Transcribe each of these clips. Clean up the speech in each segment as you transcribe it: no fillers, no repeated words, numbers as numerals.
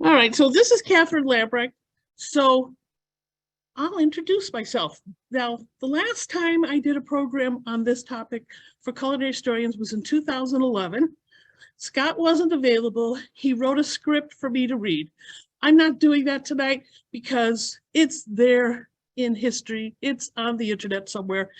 All right, so this is Catherine Lambrecht. So I'll introduce myself. Now, the last time I did a program on this topic for culinary historians was in 2011. Scott wasn't available. He wrote a script for me to read. I'm not doing that tonight because it's there in history. It's on the internet somewhere.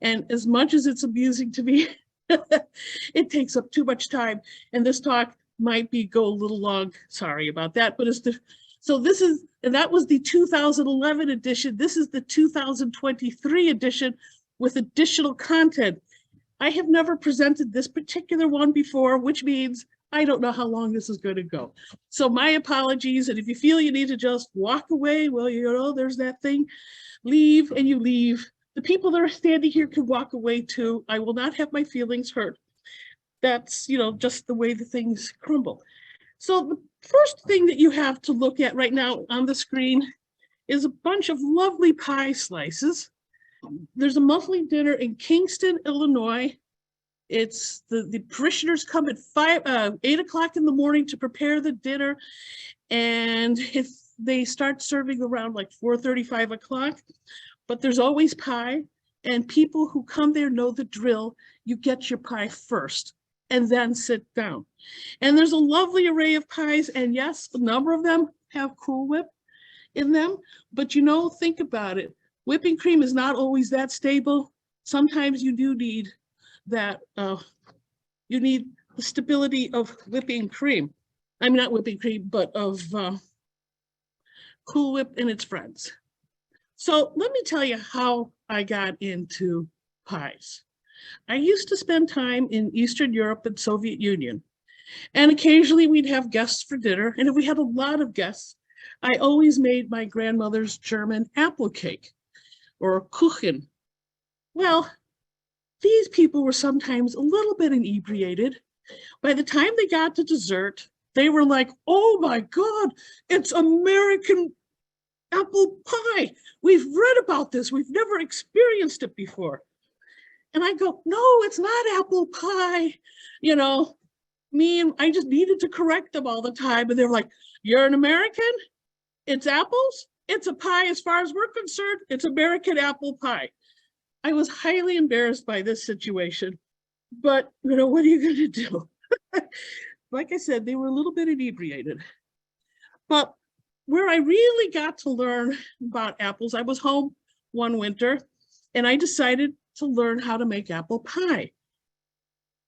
And as much as it's amusing to me, it takes up too much time. And this talk might go a little long. Sorry about that. But that was the 2011 edition. This is the 2023 edition with additional content. I have never presented this particular one before, which means I don't know how long this is going to go. So my apologies. And if you feel you need to just walk away, well, there's that thing, leave and you leave. The people that are standing here can walk away too. I will not have my feelings hurt. That's, just the way the things crumble. So the first thing that you have to look at right now on the screen is a bunch of lovely pie slices. There's a monthly dinner in Kingston, Illinois. It's the parishioners come at 8 o'clock in the morning to prepare the dinner. And if they start serving around like 4:30, 5 o'clock, but there's always pie. And people who come there know the drill. You get your pie first and then sit down. And there's a lovely array of pies. And yes, a number of them have Cool Whip in them. But think about it. Whipping cream is not always that stable. Sometimes you do need that. You need the stability of whipping cream. I mean, not whipping cream, but of Cool Whip and its friends. So let me tell you how I got into pies. I used to spend time in Eastern Europe and Soviet Union, and occasionally we'd have guests for dinner. And if we had a lot of guests, I always made my grandmother's German apple cake or Kuchen. Well, these people were sometimes a little bit inebriated. By the time they got to dessert, they were like, oh my God, it's American apple pie. We've read about this. We've never experienced it before. And I go, no, it's not apple pie. I just needed to correct them all the time. And they're like, you're an American? It's apples? It's a pie. As far as we're concerned, it's American apple pie. I was highly embarrassed by this situation. But, what are you going to do? Like I said, they were a little bit inebriated. But where I really got to learn about apples, I was home one winter and I decided to learn how to make apple pie.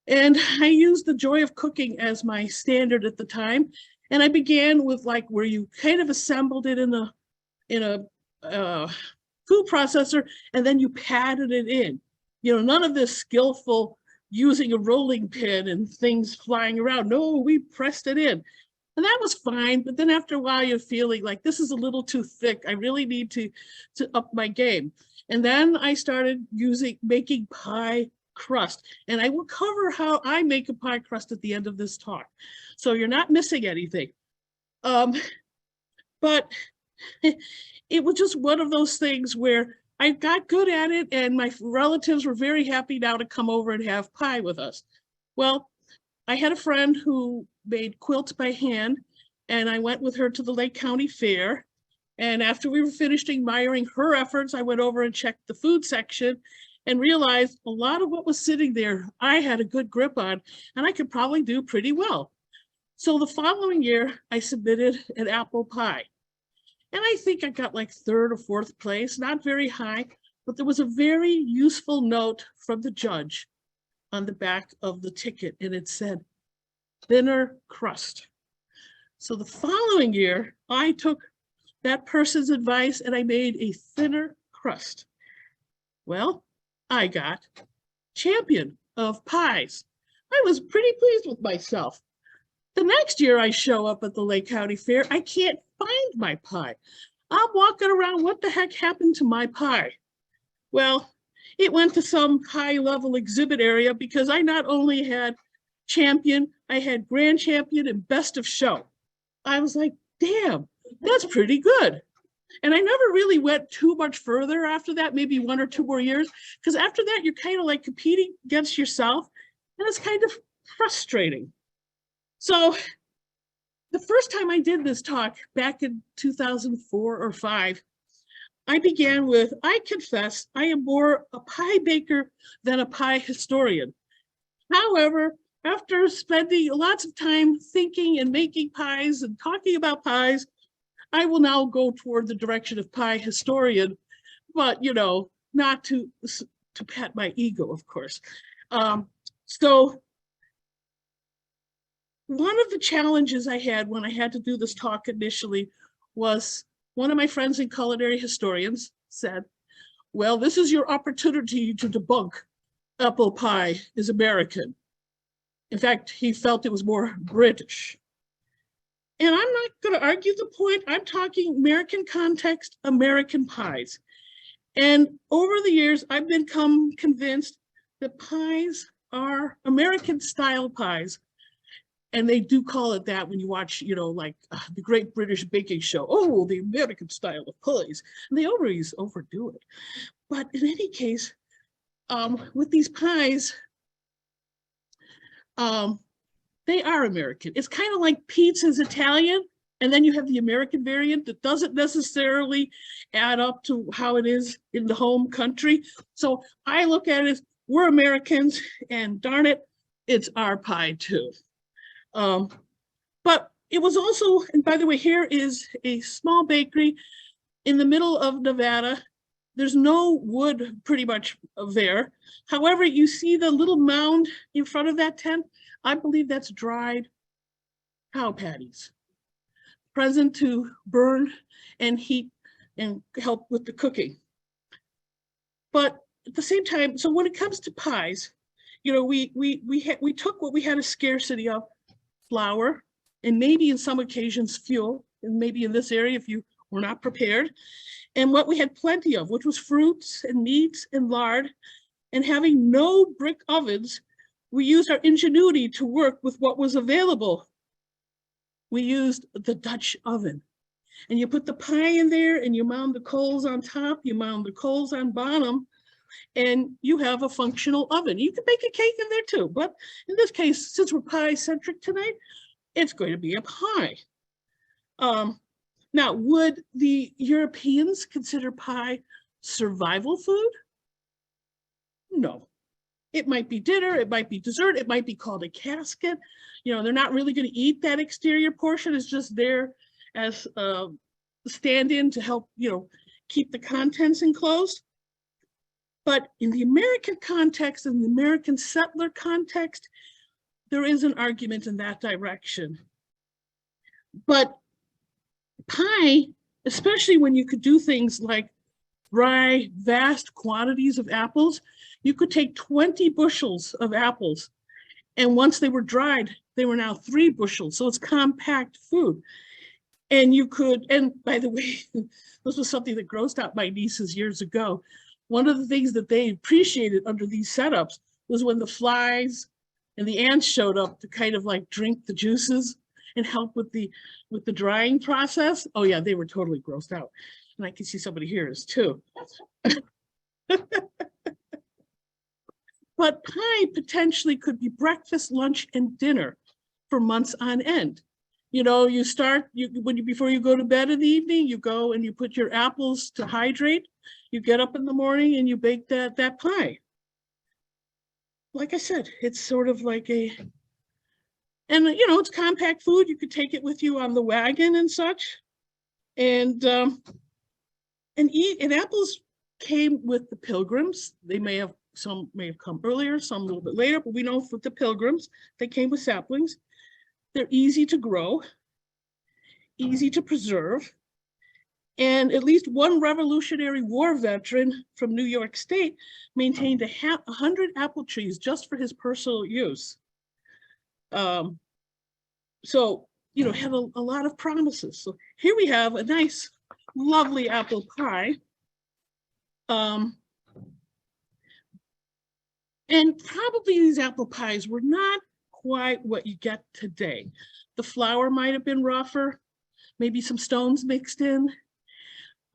And I used the joy of cooking as my standard at the time. And I began with where you kind of assembled it in a food processor and then you patted it in. None of this skillful using a rolling pin and things flying around. No, we pressed it in. And that was fine. But then after a while, you're feeling like this is a little too thick. I really need to up my game. And then I started making pie crust. And I will cover how I make a pie crust at the end of this talk. So you're not missing anything. But it was just one of those things where I got good at it and my relatives were very happy now to come over and have pie with us. Well, I had a friend who made quilts by hand and I went with her to the Lake County Fair. And after we were finished admiring her efforts, I went over and checked the food section and realized a lot of what was sitting there, I had a good grip on and I could probably do pretty well. So the following year, I submitted an apple pie. And I think I got like 3rd or 4th place, not very high, but there was a very useful note from the judge on the back of the ticket, and it said, thinner crust. So the following year, I took that person's advice and I made a thinner crust. Well, I got champion of pies. I was pretty pleased with myself. The next year I show up at the Lake County Fair, I can't find my pie. I'm walking around, what the heck happened to my pie? Well, it went to some high-level exhibit area because I not only had champion, I had grand champion and best of show. I was like, damn, that's pretty good. And I never really went too much further after that, maybe 1 or 2 more years, because after that, you're kind of like competing against yourself, and it's kind of frustrating. So The first time I did this talk back in 2004 or 5, I began with, I confess, I am more a pie baker than a pie historian. However, after spending lots of time thinking and making pies and talking about pies, I will now go toward the direction of pie historian, but not to pat my ego, of course. So one of the challenges I had when I had to do this talk initially was one of my friends and culinary historians said, well, this is your opportunity to debunk apple pie is American. In fact, he felt it was more British. And I'm not going to argue the point. I'm talking American context, American pies. And over the years, I've become convinced that pies are American style pies. And they do call it that when you watch, like the Great British Baking Show. Oh, the American style of pies. And they always overdo it. But in any case, with these pies, they are American. It's kind of like pizza's Italian, and then you have the American variant that doesn't necessarily add up to how it is in the home country. So I look at it as we're Americans, and darn it, it's our pie too. But it was also, and by the way, here is a small bakery in the middle of Nevada. There's no wood pretty much there. However, you see the little mound in front of that tent? I believe that's dried cow patties, present to burn and heat and help with the cooking. But at the same time, so when it comes to pies, we took what we had a scarcity of, flour, and maybe in some occasions fuel, and maybe in this area if you were not prepared, and what we had plenty of, which was fruits and meats and lard, and having no brick ovens, we used our ingenuity to work with what was available. We used the Dutch oven. And you put the pie in there and you mound the coals on top, you mound the coals on bottom, and you have a functional oven. You can bake a cake in there too, but in this case, since we're pie-centric tonight, it's going to be a pie. Now, would the Europeans consider pie survival food? No. It might be dinner, it might be dessert, it might be called a casket. They're not really going to eat that exterior portion. It's just there as a stand-in to help, keep the contents enclosed. But in the American context, in the American settler context, there is an argument in that direction. But pie, especially when you could do things like dry vast quantities of apples, you could take 20 bushels of apples, and once they were dried, they were now 3 bushels. So it's compact food. And you could, and by the way, this was something that grossed out my nieces years ago. One of the things that they appreciated under these setups was when the flies and the ants showed up to kind of like drink the juices and help with the drying process. Oh yeah, they were totally grossed out. And I can see somebody here is too. But pie potentially could be breakfast, lunch, and dinner for months on end. You start, before you go to bed in the evening, you go and you put your apples to hydrate. You get up in the morning and you bake that pie. Like I said, it's sort of like and it's compact food. You could take it with you on the wagon and such. And apples came with the Pilgrims. Some may have come earlier, some a little bit later, but we know for the Pilgrims, they came with saplings. They're easy to grow, easy to preserve. And at least one Revolutionary War veteran from New York State maintained 100 apple trees just for his personal use. So, had a lot of promises. So here we have a nice, lovely apple pie. And probably these apple pies were not quite what you get today. The flour might have been rougher, maybe some stones mixed in.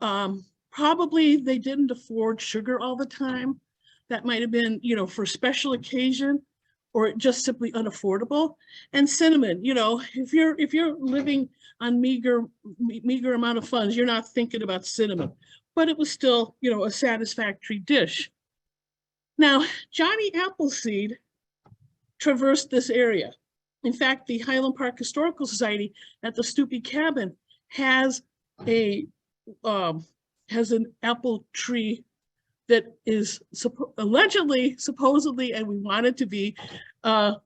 Probably they didn't afford sugar all the time. That might have been, for special occasion. or just simply unaffordable. And cinnamon, you know, if you're living on meager amount of funds, you're not thinking about cinnamon, but it was still, you know, a satisfactory dish. Now, Johnny Appleseed traversed this area. In fact, the Highland Park Historical Society at the Stoopy Cabin has an apple tree that is allegedly, supposedly, and we want it to be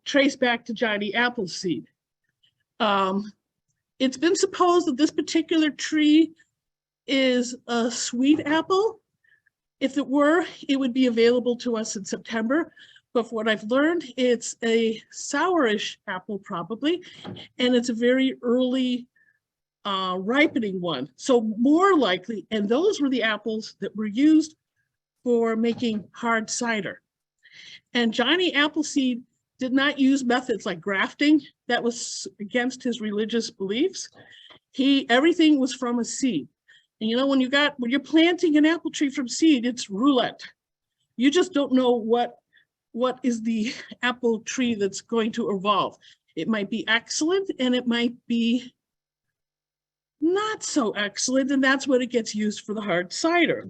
traced back to Johnny Appleseed. It's been supposed that this particular tree is a sweet apple. If it were, it would be available to us in September. But for what I've learned, it's a sourish apple probably, and it's a very early ripening one. So more likely, and those were the apples that were used for making hard cider. And Johnny Appleseed did not use methods like grafting. That was against his religious beliefs. Everything was from a seed. And you know, when you're planting an apple tree from seed, it's roulette. You just don't know what is the apple tree that's going to evolve. It might be excellent and it might be not so excellent, and that's when it gets used for the hard cider.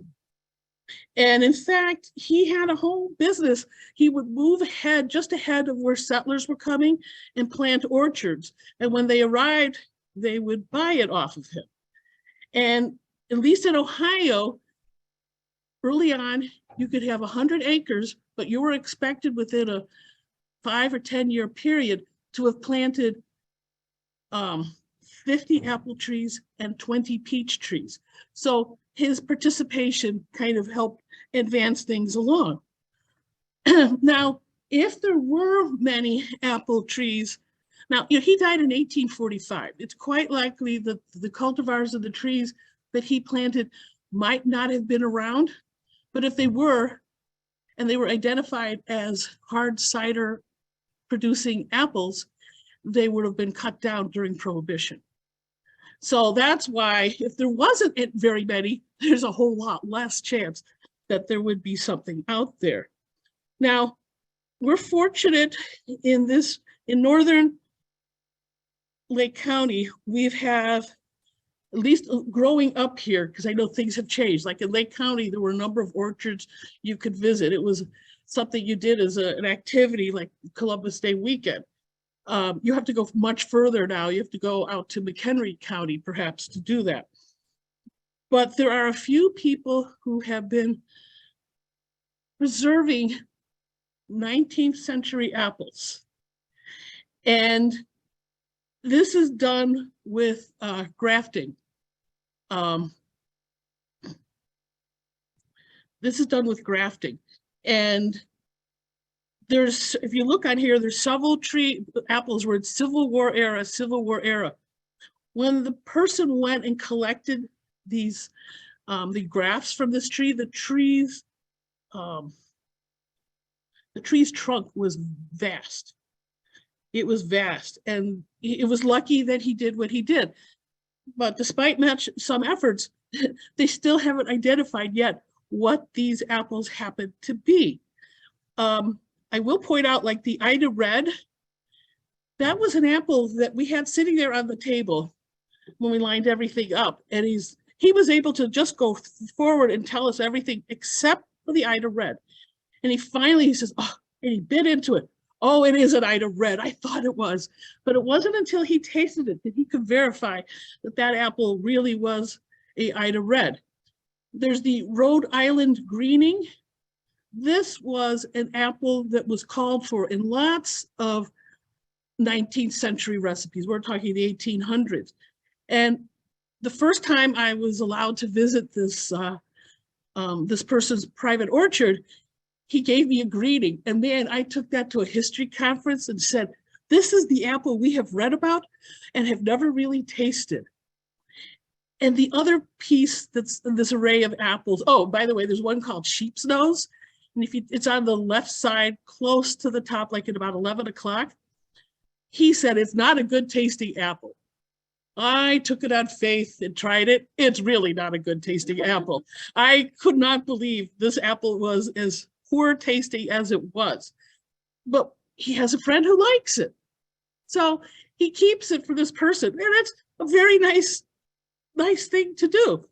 And in fact, he had a whole business. He would move ahead, just ahead of where settlers were coming, and plant orchards. And when they arrived, they would buy it off of him. And at least in Ohio, early on, you could have 100 acres, but you were expected within a 5 or 10 year period to have planted 50 apple trees and 20 peach trees. So his participation kind of helped advance things along. Now, if there were many apple trees, now, you know, he died in 1845. It's quite likely that the cultivars of the trees that he planted might not have been around, but if they were, and they were identified as hard cider producing apples, they would have been cut down during Prohibition. So that's why if there wasn't very many, there's a whole lot less chance that there would be something out there. Now, we're fortunate in northern Lake County, we've have, at least growing up here, because I know things have changed. Like in Lake County, there were a number of orchards you could visit. It was something you did as an activity like Columbus Day weekend. You have to go much further now. You have to go out to McHenry County, perhaps, to do that. But there are a few people who have been preserving 19th century apples. And this is done with grafting. This is done with grafting. And if you look on here, there's several apples were in Civil War era. When the person went and collected these, the grafts from this tree, the tree's trunk was vast. It was vast, and it was lucky that he did what he did. But despite some efforts, they still haven't identified yet what these apples happen to be. I will point out, like the Ida Red, that was an apple that we had sitting there on the table when we lined everything up. And he was able to just go forward and tell us everything except for the Ida Red. And he says, oh, and he bit into it. Oh, it is an Ida Red. I thought it was. But it wasn't until he tasted it that he could verify that that apple really was a Ida Red. There's the Rhode Island Greening. This was an apple that was called for in lots of 19th century recipes. We're talking the 1800s. And the first time I was allowed to visit this person's private orchard, he gave me a greeting. And man, I took that to a history conference and said, this is the apple we have read about and have never really tasted. And the other piece that's in this array of apples, oh, by the way, there's one called sheep's nose. And it's on the left side, close to the top, like at about 11 o'clock. He said, it's not a good tasting apple. I took it on faith and tried it. It's really not a good tasting apple. I could not believe this apple was as poor tasting as it was. But he has a friend who likes it. So he keeps it for this person. And that's a very nice thing to do.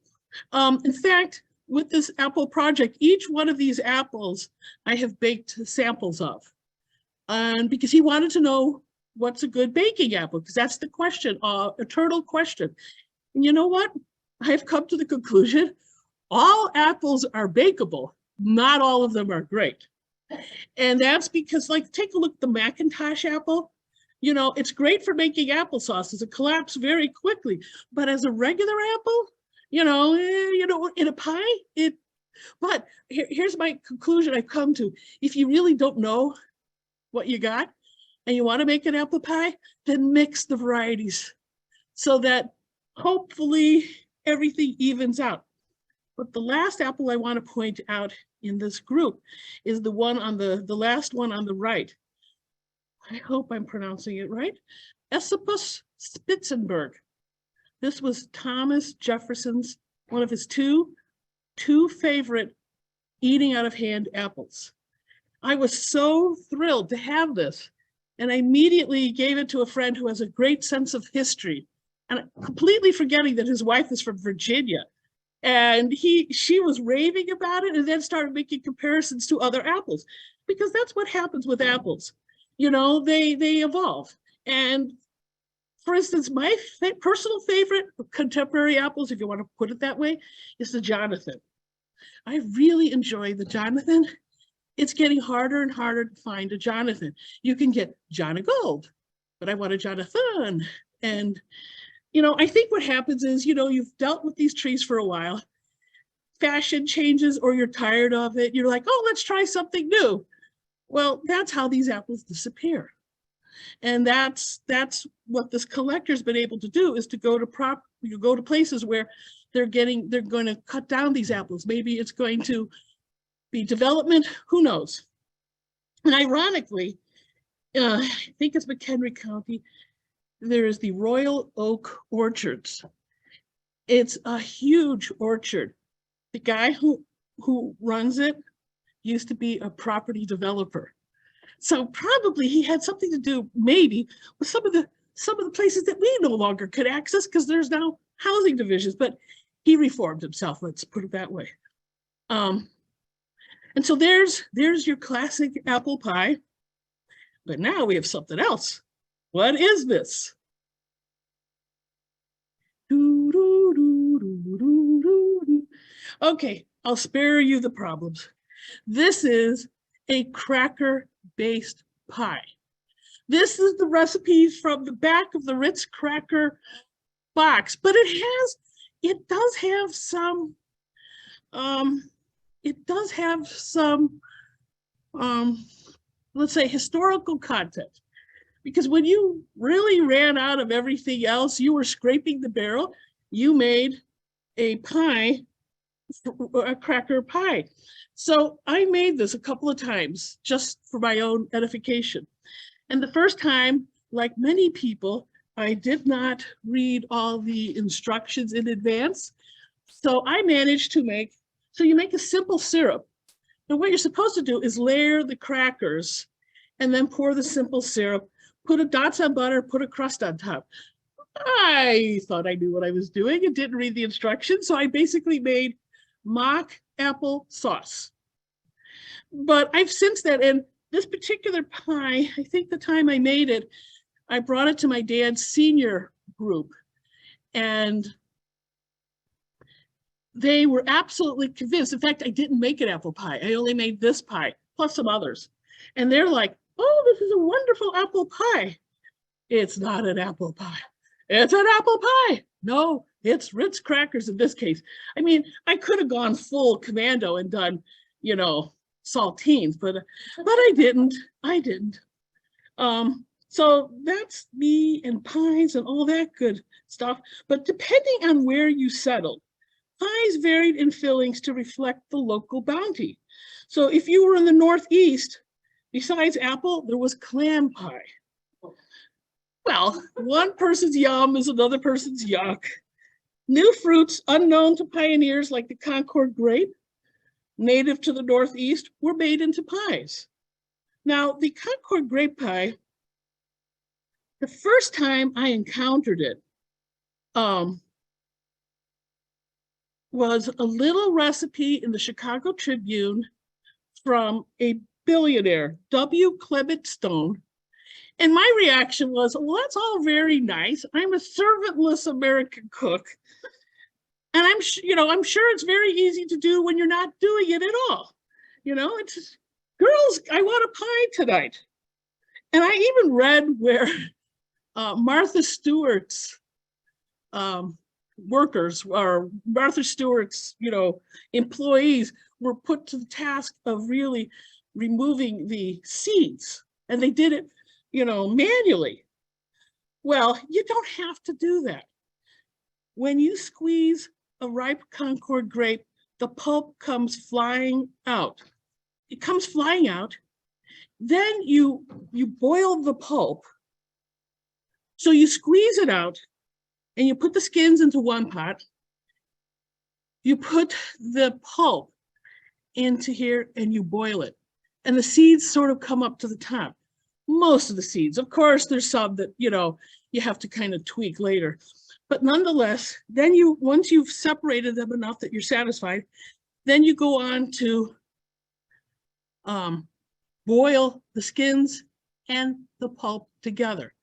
In fact, with this apple project, each one of these apples I have baked samples of. And because he wanted to know what's a good baking apple, because that's the question, eternal question. And you know what? I've come to the conclusion, all apples are bakeable. Not all of them are great. And that's because, like, take a look at the Macintosh apple. You know, it's great for making applesauce. It collapses very quickly. But as a regular apple, in a pie, but here's my conclusion I've come to. If you really don't know what you got and you want to make an apple pie, then mix the varieties so that hopefully everything evens out. But the last apple I want to point out in this group is the one on the last one on the right. I hope I'm pronouncing it right. Esopus Spitzenberg. This was Thomas Jefferson's, one of his two favorite eating out of hand apples. I was so thrilled to have this, and I immediately gave it to a friend who has a great sense of history, and completely forgetting that his wife is from Virginia. And she was raving about it, and then started making comparisons to other apples, because that's what happens with apples. You know, they evolve. And for instance, my personal favorite of contemporary apples, if you want to put it that way, is the Jonathan. I really enjoy the Jonathan. It's getting harder and harder to find a Jonathan. You can get John Gold, but I want a Jonathan. And, I think what happens is, you've dealt with these trees for a while, fashion changes, or you're tired of it. You're like, oh, let's try something new. Well, that's how these apples disappear. And that's what this collector's been able to do, is to go to places where they're going to cut down these apples. Maybe it's going to be development, who knows? And ironically, I think it's McHenry County, there is the Royal Oak Orchards. It's a huge orchard. The guy who runs it used to be a property developer. So probably he had something to do, maybe, with some of the places that we no longer could access, because there's now housing divisions. But he reformed himself, let's put it that way. And so there's your classic apple pie. But now we have something else. What is this? Okay, I'll spare you the problems. This is a cracker-based pie. This is the recipe from the back of the Ritz cracker box, but it does have some let's say, historical content. Because when you really ran out of everything else, you were scraping the barrel, you made a pie, a cracker pie. So I made this a couple of times just for my own edification. And the first time, like many people, I did not read all the instructions in advance. So I managed to you make a simple syrup. And what you're supposed to do is layer the crackers and then pour the simple syrup, put a dots on butter, put a crust on top. I thought I knew what I was doing and didn't read the instructions. So I basically made mock apple sauce. But I've since then, and this particular pie, I think the time I made it, I brought it to my dad's senior group, and they were absolutely convinced. In fact, I didn't make an apple pie. I only made this pie, plus some others. And they're like, oh, this is a wonderful apple pie. It's not an apple pie. It's an apple pie. No, it's Ritz crackers in this case. I mean, I could have gone full commando and done, saltines, but I didn't. So that's me and pies and all that good stuff. But depending on where you settled, pies varied in fillings to reflect the local bounty. So if you were in the Northeast, besides apple, there was clam pie. Well, one person's yum is another person's yuck. New fruits unknown to pioneers like the Concord grape, native to the Northeast, were made into pies. Now, the Concord grape pie, the first time I encountered it was a little recipe in the Chicago Tribune from a billionaire, W. Clement Stone. And my reaction was, well, that's all very nice. I'm a servantless American cook. And I'm sure it's very easy to do when you're not doing it at all. It's, girls, I want a pie tonight. And I even read where Martha Stewart's workers, or Martha Stewart's, employees were put to the task of really removing the seeds. And they did it, manually. Well, you don't have to do that. When you squeeze a ripe Concord grape, the pulp comes flying out. It comes flying out. Then you boil the pulp. So you squeeze it out and you put the skins into one pot. You put the pulp into here and you boil it. And the seeds sort of come up to the top. Most of the seeds. Of course, there's some that, you have to kind of tweak later. But nonetheless, then once you've separated them enough that you're satisfied, then you go on to boil the skins and the pulp together.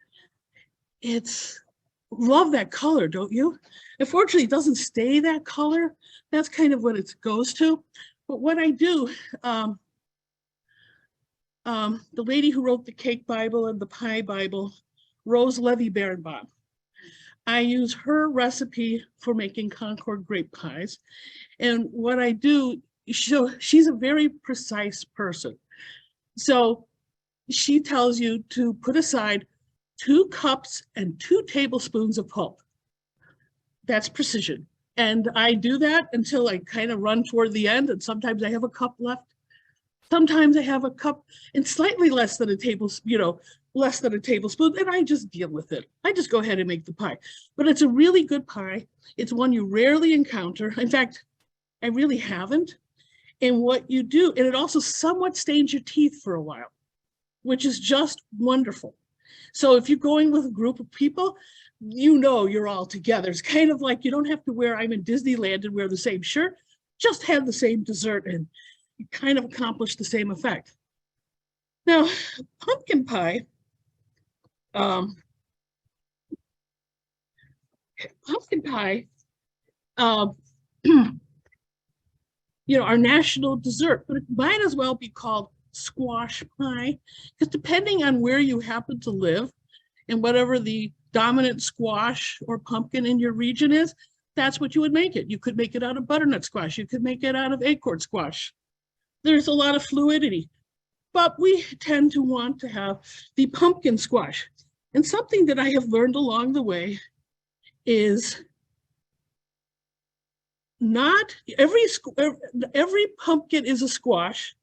Love that color, don't you? Unfortunately, it doesn't stay that color. That's kind of what it goes to. But what I do, the lady who wrote the Cake Bible and the Pie Bible, Rose Levy-Berenbaum, I use her recipe for making Concord grape pies. And what I do, she's a very precise person. So she tells you to put aside 2 cups and 2 tablespoons of pulp. That's precision. And I do that until I kind of run toward the end. And sometimes I have a cup left. Sometimes I have a cup and slightly less than a tablespoon, and I just deal with it. I just go ahead and make the pie. But it's a really good pie. It's one you rarely encounter. In fact, I really haven't. And what you do, and it also somewhat stains your teeth for a while, which is just wonderful. So if you're going with a group of people, you're all together. It's kind of like you don't have to wear, I'm in Disneyland and wear the same shirt, just have the same dessert and you kind of accomplish the same effect. Now, pumpkin pie, our national dessert, but it might as well be called squash pie, because depending on where you happen to live and whatever the dominant squash or pumpkin in your region is, that's what you would make it. You could make it out of butternut squash. You could make it out of acorn squash. There's a lot of fluidity, but we tend to want to have the pumpkin squash. And something that I have learned along the way is not every pumpkin is a squash,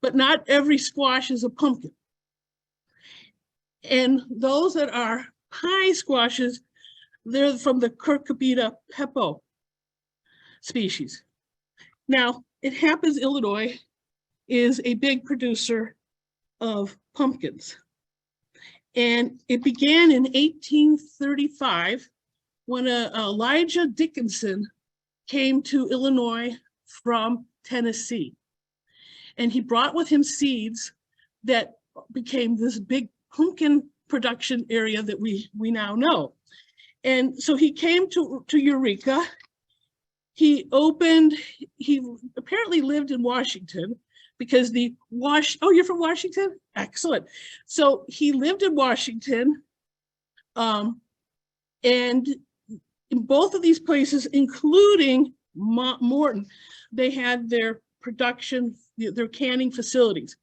but not every squash is a pumpkin. And those that are pie squashes, they're from the Cucurbita pepo species. Now, it happens Illinois is a big producer of pumpkins. And it began in 1835 when Elijah Dickinson came to Illinois from Tennessee. And he brought with him seeds that became this big pumpkin production area that we now know. And so he came to Eureka. He apparently lived in Washington because oh, you're from Washington? Excellent. So he lived in Washington, and in both of these places, including Morton, they had their production, their canning facilities.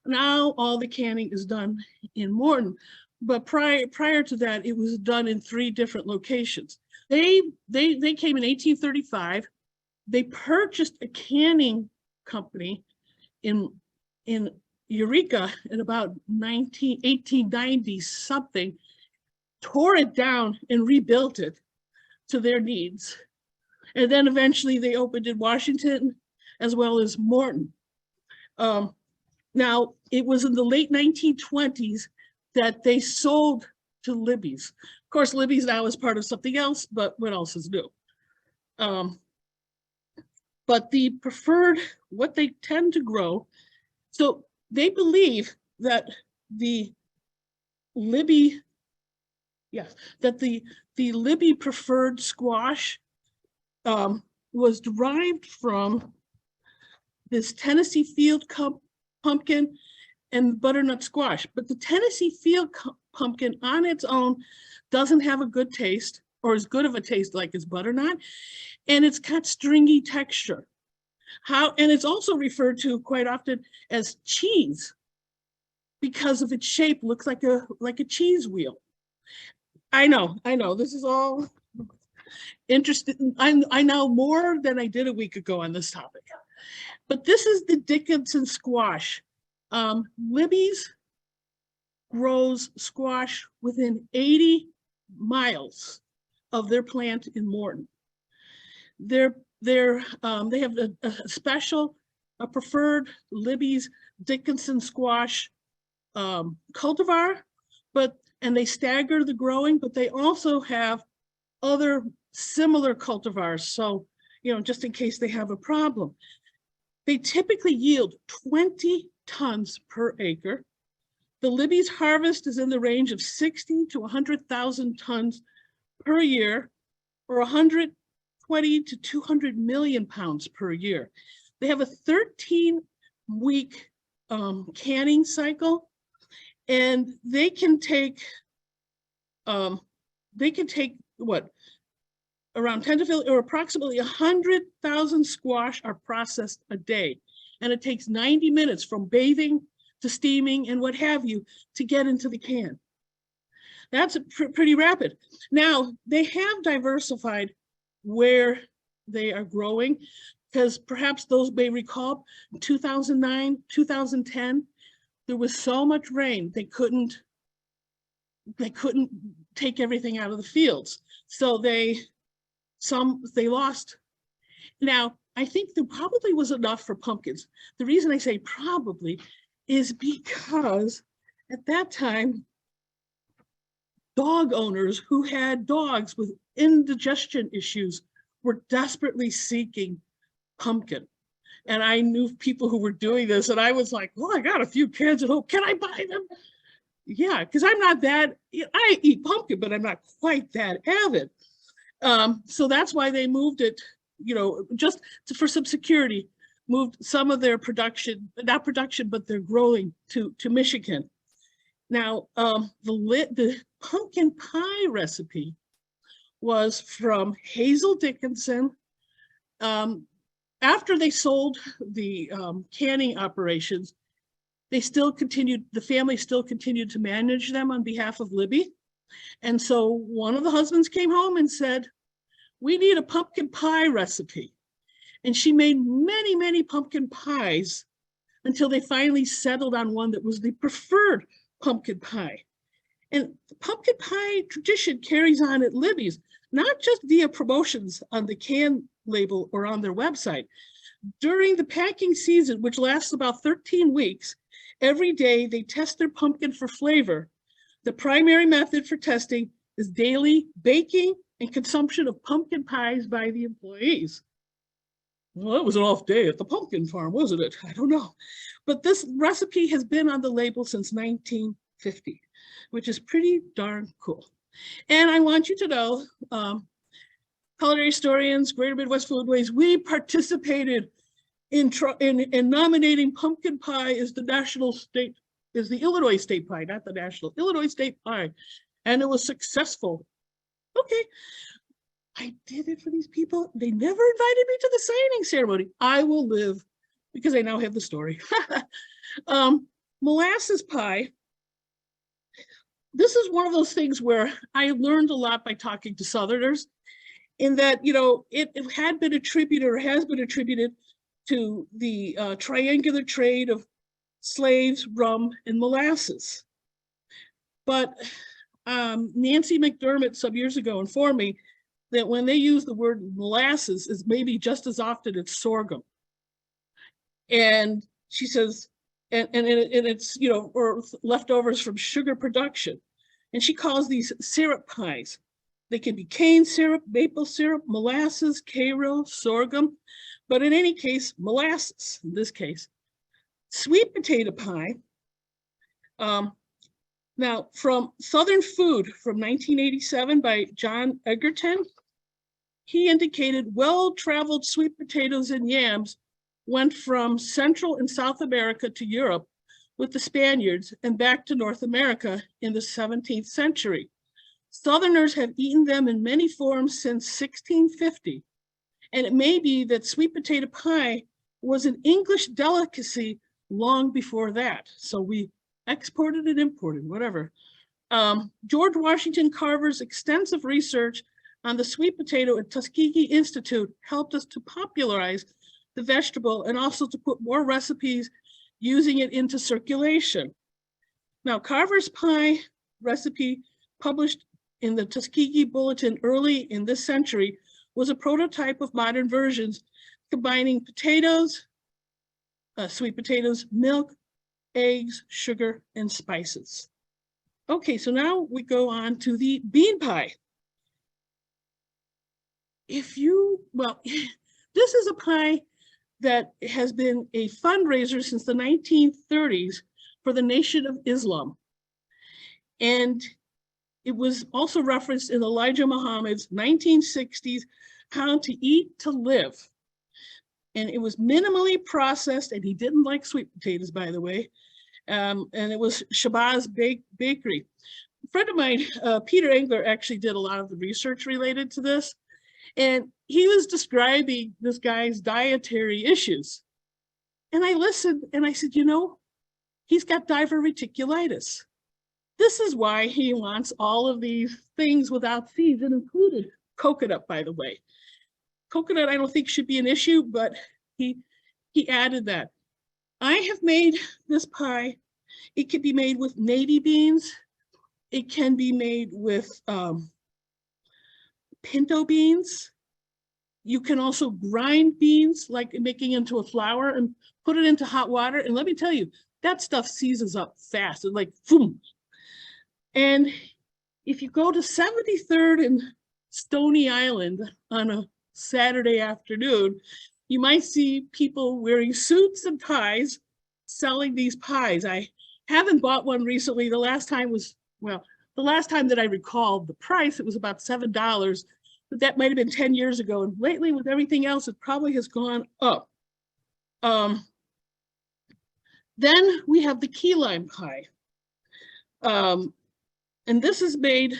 Now all the canning is done in Morton, but prior to that, it was done in 3 different locations. They came in 1835. They purchased a canning company in Eureka in about 1890 something, tore it down and rebuilt it to their needs. And then eventually they opened in Washington as well as Morton. Now, it was in the late 1920s that they sold to Libby's. Of course, Libby's now is part of something else, but what else is new? But the preferred, what they tend to grow, so they believe that the Libby, yes, that the Libby preferred squash was derived from this Tennessee field pumpkin and butternut squash. But the Tennessee field pumpkin on its own doesn't have a good taste, or as good of a taste like as butternut, and it's got stringy texture. And it's also referred to quite often as cheese because of its shape, looks like a cheese wheel. I know, this is all interesting. I know more than I did a week ago on this topic. But this is the Dickinson squash. Libby's grows squash within 80 miles of their plant in Morton. They have a special, a preferred Libby's Dickinson squash cultivar, and they stagger the growing, but they also have other similar cultivars. So, just in case they have a problem. They typically yield 20 tons per acre. The Libby's harvest is in the range of 60 to 100,000 tons per year, or 120 to 200 million pounds per year. They have a 13-week canning cycle, and they can take what? Around 10 to 15, or approximately 100,000 squash are processed a day. And it takes 90 minutes from bathing to steaming and what have you to get into the can. That's pretty rapid. Now, they have diversified where they are growing, because perhaps those may recall in 2009, 2010, there was so much rain, they couldn't take everything out of the fields. So they lost. Now, I think there probably was enough for pumpkins. The reason I say probably is because at that time, dog owners who had dogs with indigestion issues were desperately seeking pumpkin. And I knew people who were doing this, and I was like, well, I got a few cans at home. Can I buy them? Yeah, because I'm not that, I eat pumpkin, but I'm not quite that avid. So that's why they moved it, just for some security, moved some of their production, not production, but their growing to Michigan. Now, the pumpkin pie recipe was from Hazel Dickinson. After they sold the canning operations, the family still continued to manage them on behalf of Libby. And so one of the husbands came home and said, we need a pumpkin pie recipe. And she made many, many pumpkin pies until they finally settled on one that was the preferred pumpkin pie. And the pumpkin pie tradition carries on at Libby's, not just via promotions on the can label or on their website. During the packing season, which lasts about 13 weeks, every day they test their pumpkin for flavor. The primary method for testing is daily baking and consumption of pumpkin pies by the employees. Well, it was an off day at the pumpkin farm, wasn't it? I don't know. But this recipe has been on the label since 1950, which is pretty darn cool. And I want you to know, culinary historians, Greater Midwest Foodways, we participated in nominating pumpkin pie as the Illinois state pie, not the national, Illinois state pie. And it was successful. Okay, I did it for these people. They never invited me to the signing ceremony. I will live because I now have the story. Molasses pie. This is one of those things where I learned a lot by talking to Southerners, in that, it had been attributed or has been attributed to the triangular trade of slaves, rum, and molasses. But Nancy McDermott some years ago informed me that when they use the word molasses, is maybe just as often as sorghum. And she says, and it's, you know, or leftovers from sugar production. And she calls these syrup pies. They can be cane syrup, maple syrup, molasses, Cairo, sorghum, but in any case, molasses in this case. Sweet potato pie. Now, from Southern Food from 1987 by John Egerton, he indicated well-traveled sweet potatoes and yams went from Central and South America to Europe with the Spaniards and back to North America in the 17th century. Southerners have eaten them in many forms since 1650, and it may be that sweet potato pie was an English delicacy long before that. So we exported and imported, whatever. George Washington Carver's extensive research on the sweet potato at Tuskegee Institute helped us to popularize the vegetable and also to put more recipes using it into circulation. Now, Carver's pie recipe, published in the Tuskegee Bulletin early in this century, was a prototype of modern versions, combining potatoes, sweet potatoes, milk, eggs, sugar, and spices. Okay, so now we go on to the bean pie. Well, this is a pie that has been a fundraiser since the 1930s for the Nation of Islam. And it was also referenced in Elijah Muhammad's 1960s, How to Eat to Live. And it was minimally processed, and he didn't like sweet potatoes, by the way. And it was Shabazz Bakery. A friend of mine, Peter Engler, actually did a lot of the research related to this. And he was describing this guy's dietary issues. And I listened and I said, you know, he's got diverticulitis. This is why he wants all of these things without seeds, and included coconut, by the way. Coconut, I don't think should be an issue, but he added that. I have made this pie. It can be made with navy beans. It can be made with pinto beans. You can also grind beans, like making into a flour, and put it into hot water. And let me tell you, that stuff seasons up fast. It's like, boom. And if you go to 73rd and Stony Island on a Saturday afternoon, you might see people wearing suits and ties selling these pies. I haven't bought one recently. The last time was, well, the last time that I recall the price, it was about $7, but that might have been 10 years ago. And lately, with everything else, it probably has gone up. Then we have the key lime pie. And this is made,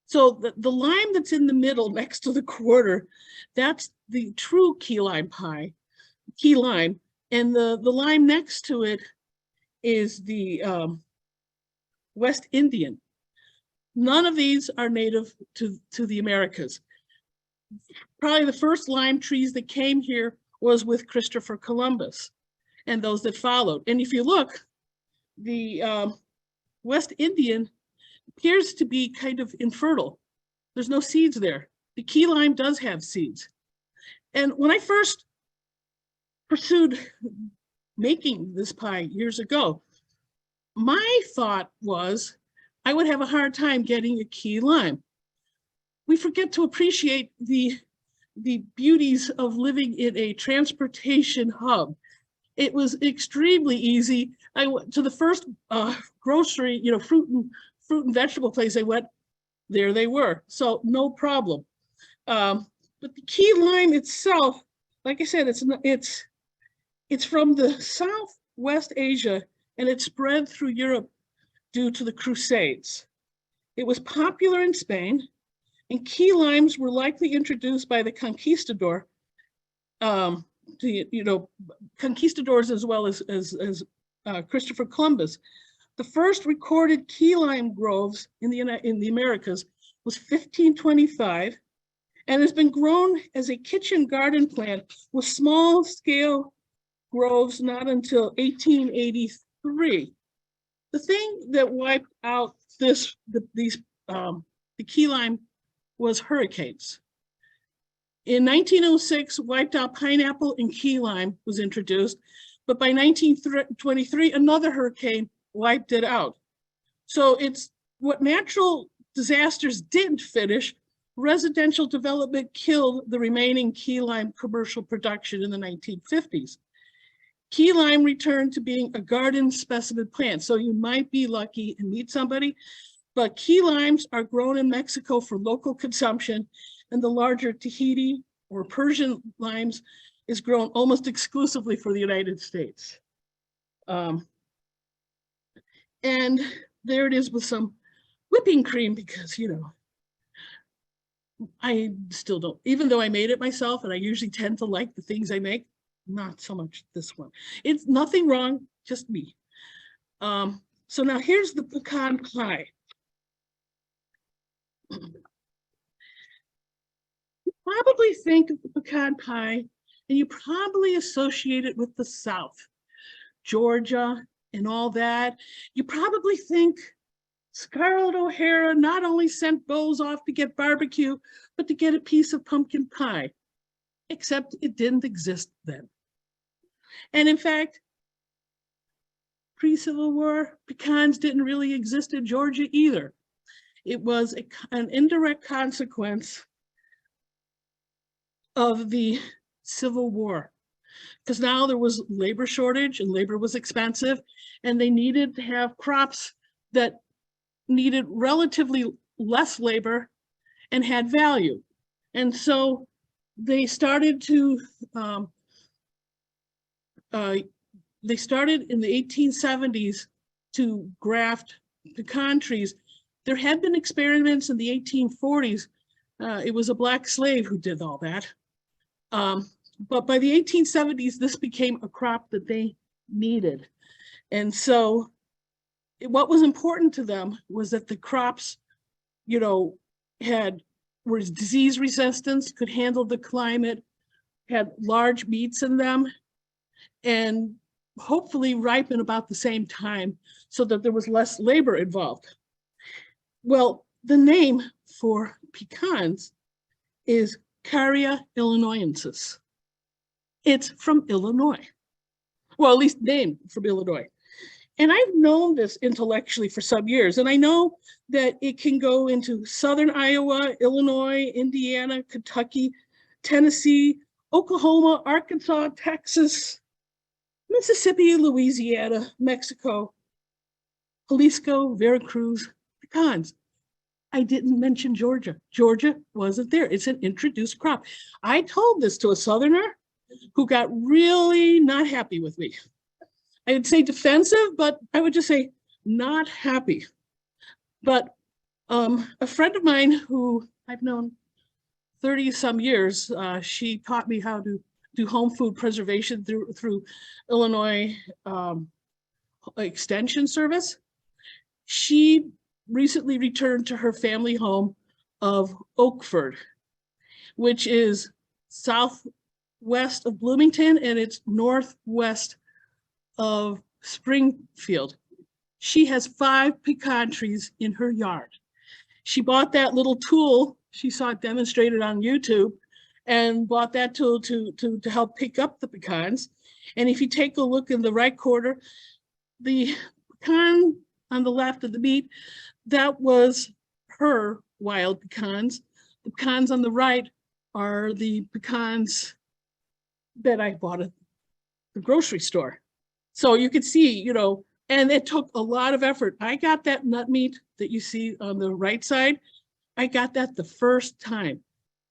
so the lime that's in the middle next to the quarter, that's the true key lime pie, key lime. And the lime next to it is the West Indian. None of these are native to the Americas. Probably the first lime trees that came here was with Christopher Columbus and those that followed. And if you look, the West Indian appears to be kind of infertile. There's no seeds there. The key lime does have seeds. And when I first pursued making this pie years ago, my thought was I would have a hard time getting a key lime. We forget to appreciate the beauties of living in a transportation hub. It was extremely easy. I went to the first grocery, you know, fruit and vegetable place I went, there they were. So no problem. But the key lime itself, like I said, it's from the Southwest Asia, and it spread through Europe due to the Crusades. It was popular in Spain, and key limes were likely introduced by the conquistador, conquistadors as well as Christopher Columbus. The first recorded key lime groves in the Americas was 1525, and has been grown as a kitchen garden plant with small scale groves not until 1883. The thing that wiped out the key lime was hurricanes. In 1906, wiped out pineapple and key lime was introduced, But by 1923, another hurricane wiped it out. So it's what natural disasters didn't finish. Residential development killed the remaining key lime commercial production in the 1950s. Key lime returned to being a garden specimen plant. So you might be lucky and meet somebody, but key limes are grown in Mexico for local consumption, and the larger Tahiti or Persian limes is grown almost exclusively for the United States. And there it is with some whipping cream because, you know, I still don't, even though I made it myself and I usually tend to like the things I make, not so much this one. It's nothing wrong, just me. So now here's the pecan pie. You probably think of the pecan pie and you probably associate it with the South, Georgia and all that. You probably think Scarlett O'Hara not only sent Bose off to get barbecue, but to get a piece of pumpkin pie, except it didn't exist then. And in fact, pre-Civil War, pecans didn't really exist in Georgia either. It was an indirect consequence of the Civil War, because now there was labor shortage and labor was expensive, and they needed to have crops that needed relatively less labor and had value. And so they started to they started in the 1870s to graft pecan trees. There had been experiments in the 1840s. It was a black slave who did all that. But by the 1870s, this became a crop that they needed. And so what was important to them was that the crops, you know, were disease resistant, could handle the climate, had large meats in them, and hopefully ripen about the same time so that there was less labor involved. Well, the name for pecans is Caria illinoisensis. It's from Illinois. Well, at least named from Illinois. And I've known this intellectually for some years, and I know that it can go into southern Iowa, Illinois, Indiana, Kentucky, Tennessee, Oklahoma, Arkansas, Texas, Mississippi, Louisiana, Mexico, Jalisco, Veracruz, pecans. I didn't mention Georgia. Georgia wasn't there. It's an introduced crop. I told this to a Southerner who got really not happy with me. I would say defensive, but I would just say not happy. But a friend of mine who I've known 30 some years, she taught me how to do home food preservation through Illinois Extension Service. She recently returned to her family home of Oakford, which is southwest of Bloomington, and it's northwest of Springfield. She has 5 pecan trees in her yard. She bought that little tool. She saw it demonstrated on YouTube and bought that tool to help pick up the pecans. And if you take a look in the right corner, the pecan on the left of the meat, that was her wild pecans. The pecans on the right are the pecans that I bought at the grocery store. So you could see, you know, and it took a lot of effort. I got that nut meat that you see on the right side. I got that the first time.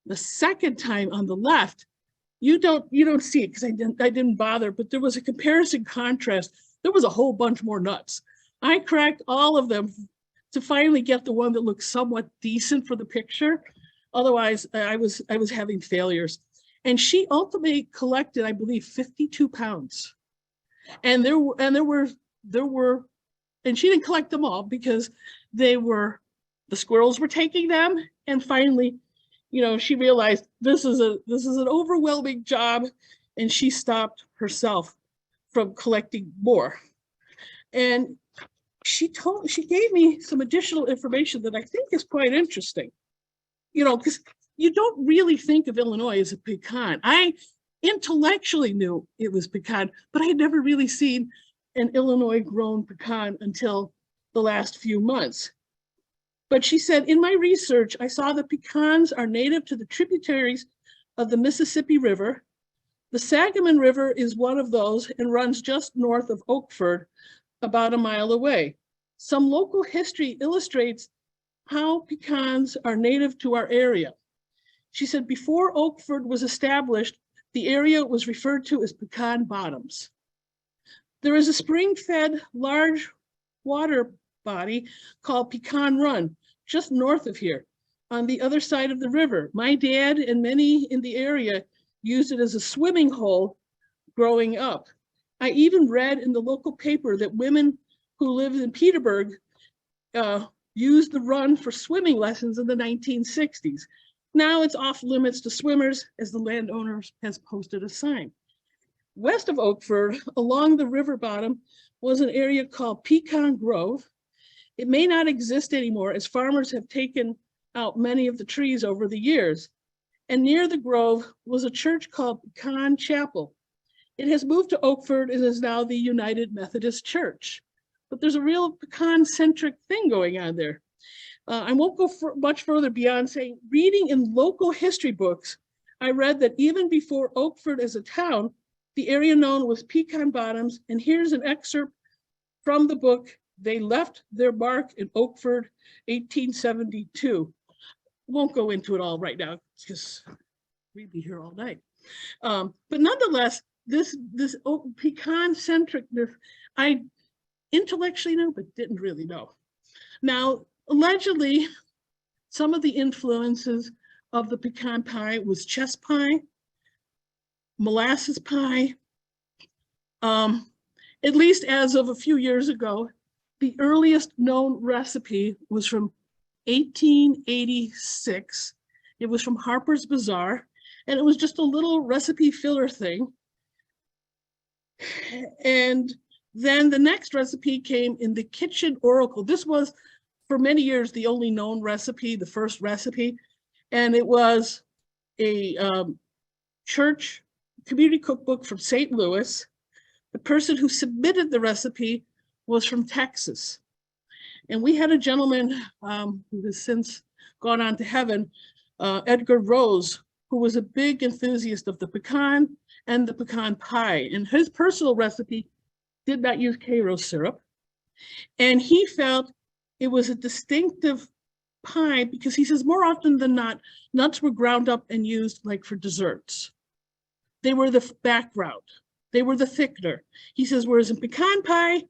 The second time on the left, you don't see it because I didn't bother, but there was a comparison contrast. There was a whole bunch more nuts. I cracked all of them to finally get the one that looked somewhat decent for the picture. Otherwise, I was having failures. And she ultimately collected, I believe, 52 pounds. And there were, and she didn't collect them all because the squirrels were taking them. And finally, you know, she realized this is an overwhelming job, and she stopped herself from collecting more. And she gave me some additional information that I think is quite interesting. You know, because you don't really think of Illinois as a pecan. intellectually knew it was pecan, but I had never really seen an Illinois grown pecan until the last few months. But she said, in my research, I saw that pecans are native to the tributaries of the Mississippi River. The Sangamon River is one of those and runs just north of Oakford, about a mile away. Some local history illustrates how pecans are native to our area. She said, before Oakford was established, the area was referred to as Pecan Bottoms. There is a spring-fed large water body called Pecan Run, just north of here, on the other side of the river. My dad and many in the area used it as a swimming hole growing up. I even read in the local paper that women who lived in Petersburg used the run for swimming lessons in the 1960s. Now it's off limits to swimmers, as the landowner has posted a sign. West of Oakford, along the river bottom, was an area called Pecan Grove. It may not exist anymore, as farmers have taken out many of the trees over the years. And near the grove was a church called Pecan Chapel. It has moved to Oakford and is now the United Methodist Church. But there's a real pecan-centric thing going on there. I won't go much further beyond saying, reading in local history books, I read that even before Oakford as a town, the area known was Pecan Bottoms. And here's an excerpt from the book, They Left Their Mark in Oakford, 1872. Won't go into it all right now, because we'd be here all night. But nonetheless, this pecan-centricness, I intellectually know, but didn't really know. Now, allegedly, some of the influences of the pecan pie was chess pie, molasses pie. At least as of a few years ago, the earliest known recipe was from 1886. It was from Harper's Bazaar, and it was just a little recipe filler thing. And then the next recipe came in the Kitchen Oracle. This was, for many years, the only known recipe, the first recipe. And it was a church community cookbook from St. Louis. The person who submitted the recipe was from Texas. And we had a gentleman who has since gone on to heaven, Edgar Rose, who was a big enthusiast of the pecan and the pecan pie. And his personal recipe did not use Karo syrup. And he felt it was a distinctive pie because he says more often than not, nuts were ground up and used like for desserts. They were the background. They were the thickener. He says, whereas in pecan pie,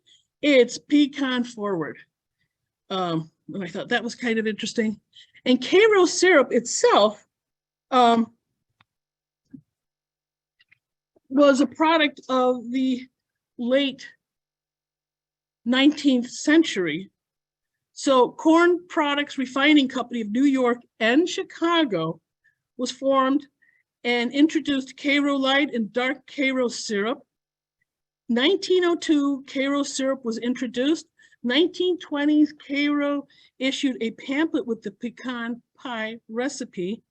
it's pecan forward. And I thought that was kind of interesting. And Karo syrup itself was a product of the late 19th century. So Corn Products Refining Company of New York and Chicago was formed and introduced Karo Light and dark Karo syrup. 1902, Karo syrup was introduced. 1920s, Karo issued a pamphlet with the pecan pie recipe.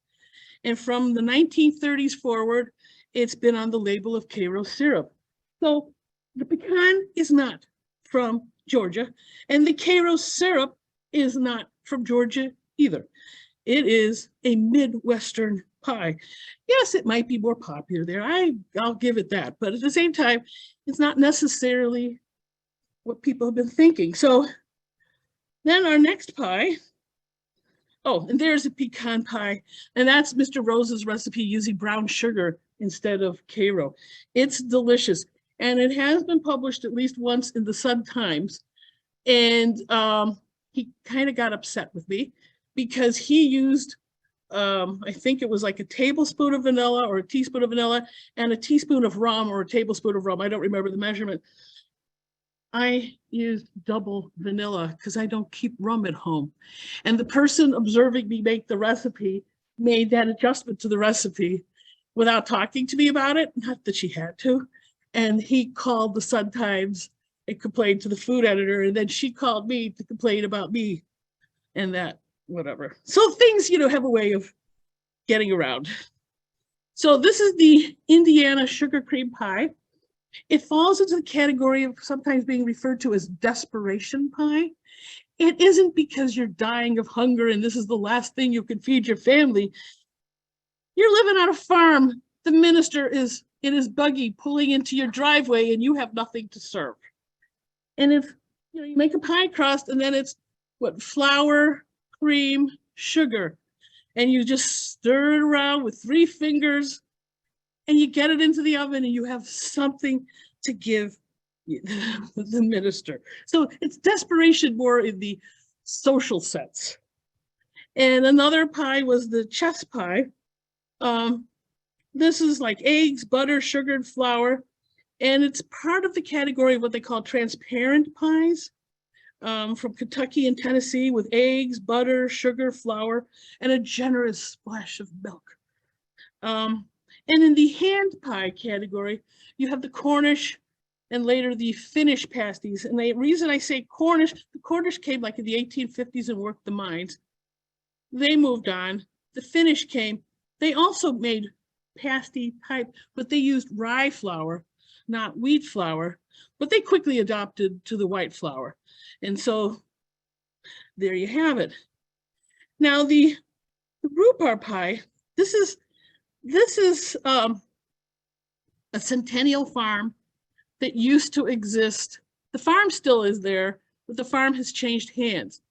And from the 1930s forward, it's been on the label of Karo syrup. So the pecan is not from Georgia, and the Karo syrup is not from Georgia either. It is a Midwestern pie. Yes, it might be more popular there. I'll give it that. But at the same time, it's not necessarily what people have been thinking. So then our next pie, oh, and there's a pecan pie, and that's Mr. Rose's recipe using brown sugar instead of Karo. It's delicious, and it has been published at least once in the Sun Times, and he kind of got upset with me because he used, I think it was like a tablespoon of vanilla or a teaspoon of vanilla and a teaspoon of rum or a tablespoon of rum. I don't remember the measurement. I used double vanilla because I don't keep rum at home. And the person observing me make the recipe made that adjustment to the recipe without talking to me about it, not that she had to. And he called the Sun Times and complained to the food editor, and then she called me to complain about me and that, whatever. So things, have a way of getting around. So this is the Indiana sugar cream pie. It falls into the category of sometimes being referred to as desperation pie. It isn't because you're dying of hunger and this is the last thing you can feed your family. You're living on a farm. The minister is in his buggy pulling into your driveway and you have nothing to serve. And if you make a pie crust and then it's what, flour, cream, sugar, and you just stir it around with 3 fingers and you get it into the oven and you have something to give the minister. So it's desperation more in the social sense. And another pie was the chess pie. This is like eggs, butter, sugar, and flour. And it's part of the category of what they call transparent pies from Kentucky and Tennessee with eggs, butter, sugar, flour, and a generous splash of milk. And in the hand pie category, you have the Cornish and later the Finnish pasties. And the reason I say Cornish, the Cornish came like in the 1850s and worked the mines. They moved on. The Finnish came. They also made pasty type, but they used rye flour, not wheat flour, but they quickly adopted to the white flour. And so there you have it. Now the rhubarb pie, this is a centennial farm that used to exist. The farm still is there, but the farm has changed hands.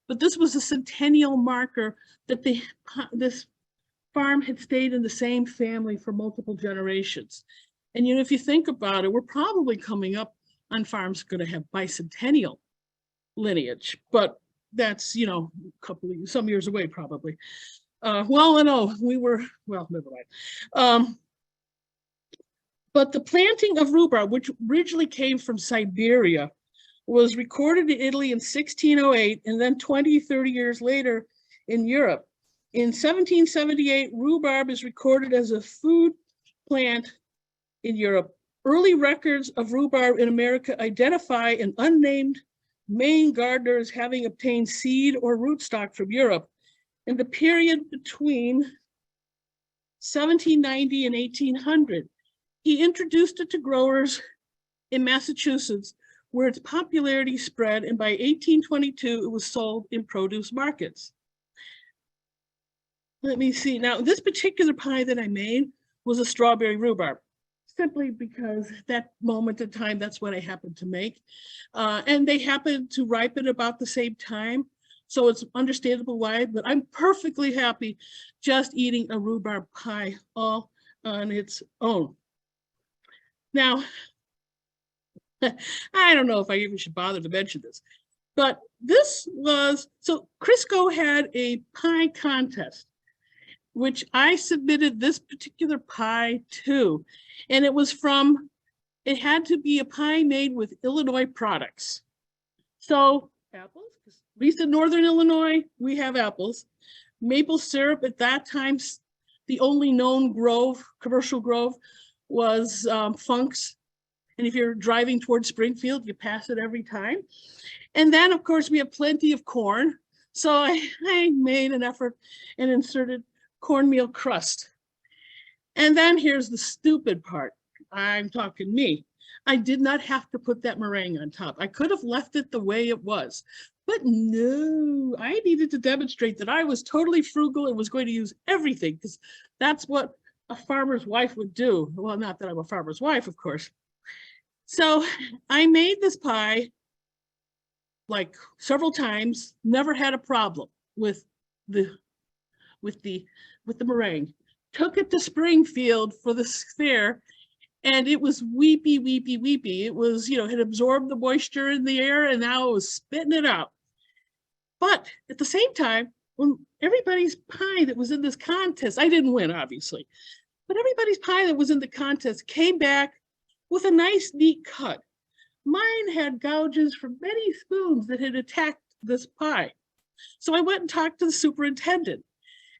But this was a centennial marker that this farm had stayed in the same family for multiple generations. And if you think about it, we're probably coming up on farms going to have bicentennial lineage, but that's some years away probably. Well, no, never mind. But the planting of rhubarb, which originally came from Siberia, was recorded in Italy in 1608, and then 20, 30 years later in Europe. In 1778, rhubarb is recorded as a food plant in Europe. Early records of rhubarb in America identify an unnamed Maine gardener as having obtained seed or rootstock from Europe. In the period between 1790 and 1800, he introduced it to growers in Massachusetts, where its popularity spread, and by 1822, it was sold in produce markets. Let me see. Now, this particular pie that I made was a strawberry rhubarb, simply because that moment in time, that's what I happened to make. And they happened to ripen about the same time. So it's understandable why, but I'm perfectly happy just eating a rhubarb pie all on its own. Now, I don't know if I even should bother to mention this, but so Crisco had a pie contest, which I submitted this particular pie to, and it had to be a pie made with Illinois products. So apples, at least in Northern Illinois, we have apples. Maple syrup at that time, the only known commercial grove was Funk's. And if you're driving towards Springfield, you pass it every time. And then, of course, we have plenty of corn. So I made an effort and inserted cornmeal crust. And then here's the stupid part. I'm talking me. I did not have to put that meringue on top. I could have left it the way it was. But no, I needed to demonstrate that I was totally frugal and was going to use everything, because that's what a farmer's wife would do. Well, not that I'm a farmer's wife, of course. So I made this pie like several times, never had a problem with the meringue. Took it to Springfield for the fair, and it was weepy, weepy, weepy. It was, had absorbed the moisture in the air, and now it was spitting it out. But at the same time, when everybody's pie that was in this contest, I didn't win, obviously, but everybody's pie that was in the contest came back with a nice, neat cut. Mine had gouges from many spoons that had attacked this pie. So I went and talked to the superintendent,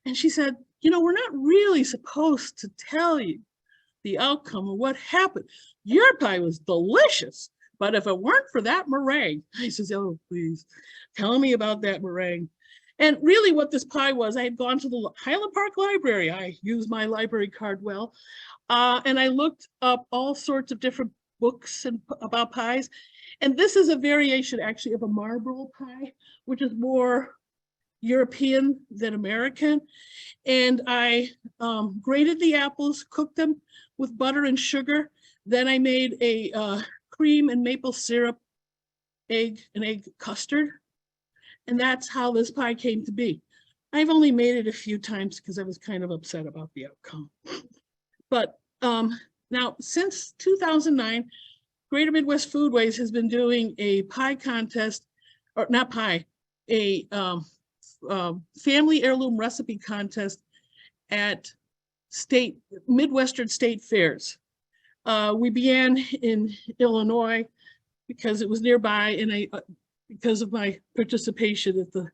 and she said, we're not really supposed to tell you the outcome of what happened. Your pie was delicious, but if it weren't for that meringue, I says, oh, please, tell me about that meringue. And really what this pie was, I had gone to the Highland Park Library. I used my library card well. And I looked up all sorts of different books about pies. And this is a variation actually of a Marlborough pie, which is more European than American. And I grated the apples, cooked them with butter and sugar. Then I made a cream and maple syrup egg custard. And that's how this pie came to be. I've only made it a few times because I was kind of upset about the outcome. But now since 2009, Greater Midwest Foodways has been doing a pie contest, or not pie, a family heirloom recipe contest at Midwestern state fairs. We began in Illinois because it was nearby, and because of my participation at the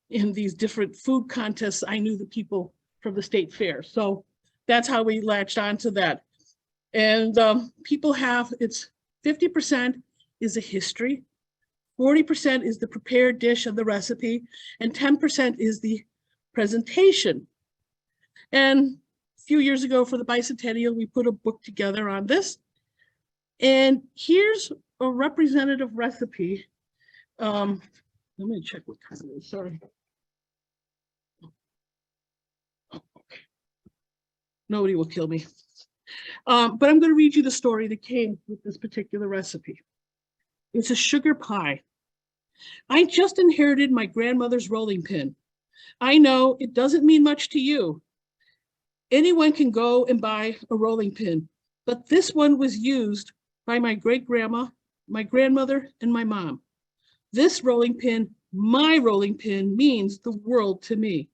in these different food contests, I knew the people from the state fair. So that's how we latched onto that. And people have, it's 50% is a history, 40% is the prepared dish of the recipe, and 10% is the presentation. And a few years ago for the bicentennial, we put a book together on this. And here's a representative recipe. Let me check what time it is, sorry. Oh, okay. Nobody will kill me. But I'm going to read you the story that came with this particular recipe. It's a sugar pie. I just inherited my grandmother's rolling pin. I know it doesn't mean much to you. Anyone can go and buy a rolling pin, but this one was used by my great-grandma, my grandmother, and my mom. This rolling pin, my rolling pin, means the world to me.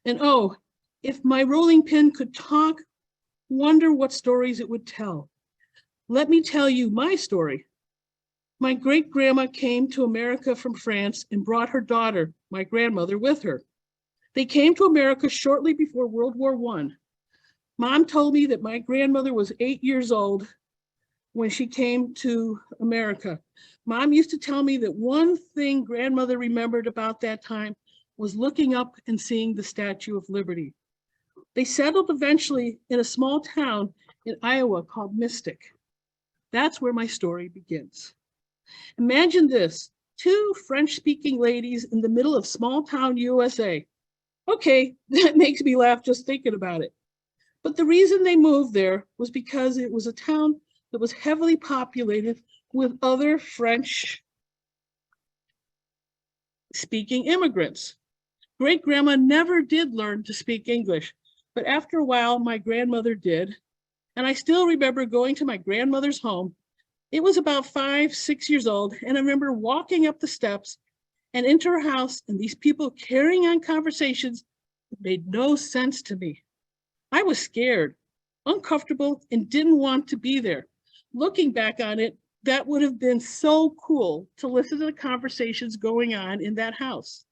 And oh, if my rolling pin could talk, wonder what stories it would tell. Let me tell you my story. My great-grandma came to America from France and brought her daughter, my grandmother, with her. They came to America shortly before World War I. Mom told me that my grandmother was 8 years old when she came to America. Mom used to tell me that one thing grandmother remembered about that time was looking up and seeing the Statue of Liberty. They settled eventually in a small town in Iowa called Mystic. That's where my story begins. Imagine this, 2 French-speaking ladies in the middle of small-town USA. Okay, that makes me laugh just thinking about it. But the reason they moved there was because it was a town that was heavily populated with other French-speaking immigrants. Great-grandma never did learn to speak English, but after a while, my grandmother did. And I still remember going to my grandmother's home. It was about 5, 6 years old, and I remember walking up the steps and into her house, and these people carrying on conversations that made no sense to me. I was scared, uncomfortable, and didn't want to be there. Looking back on it, that would have been so cool to listen to the conversations going on in that house.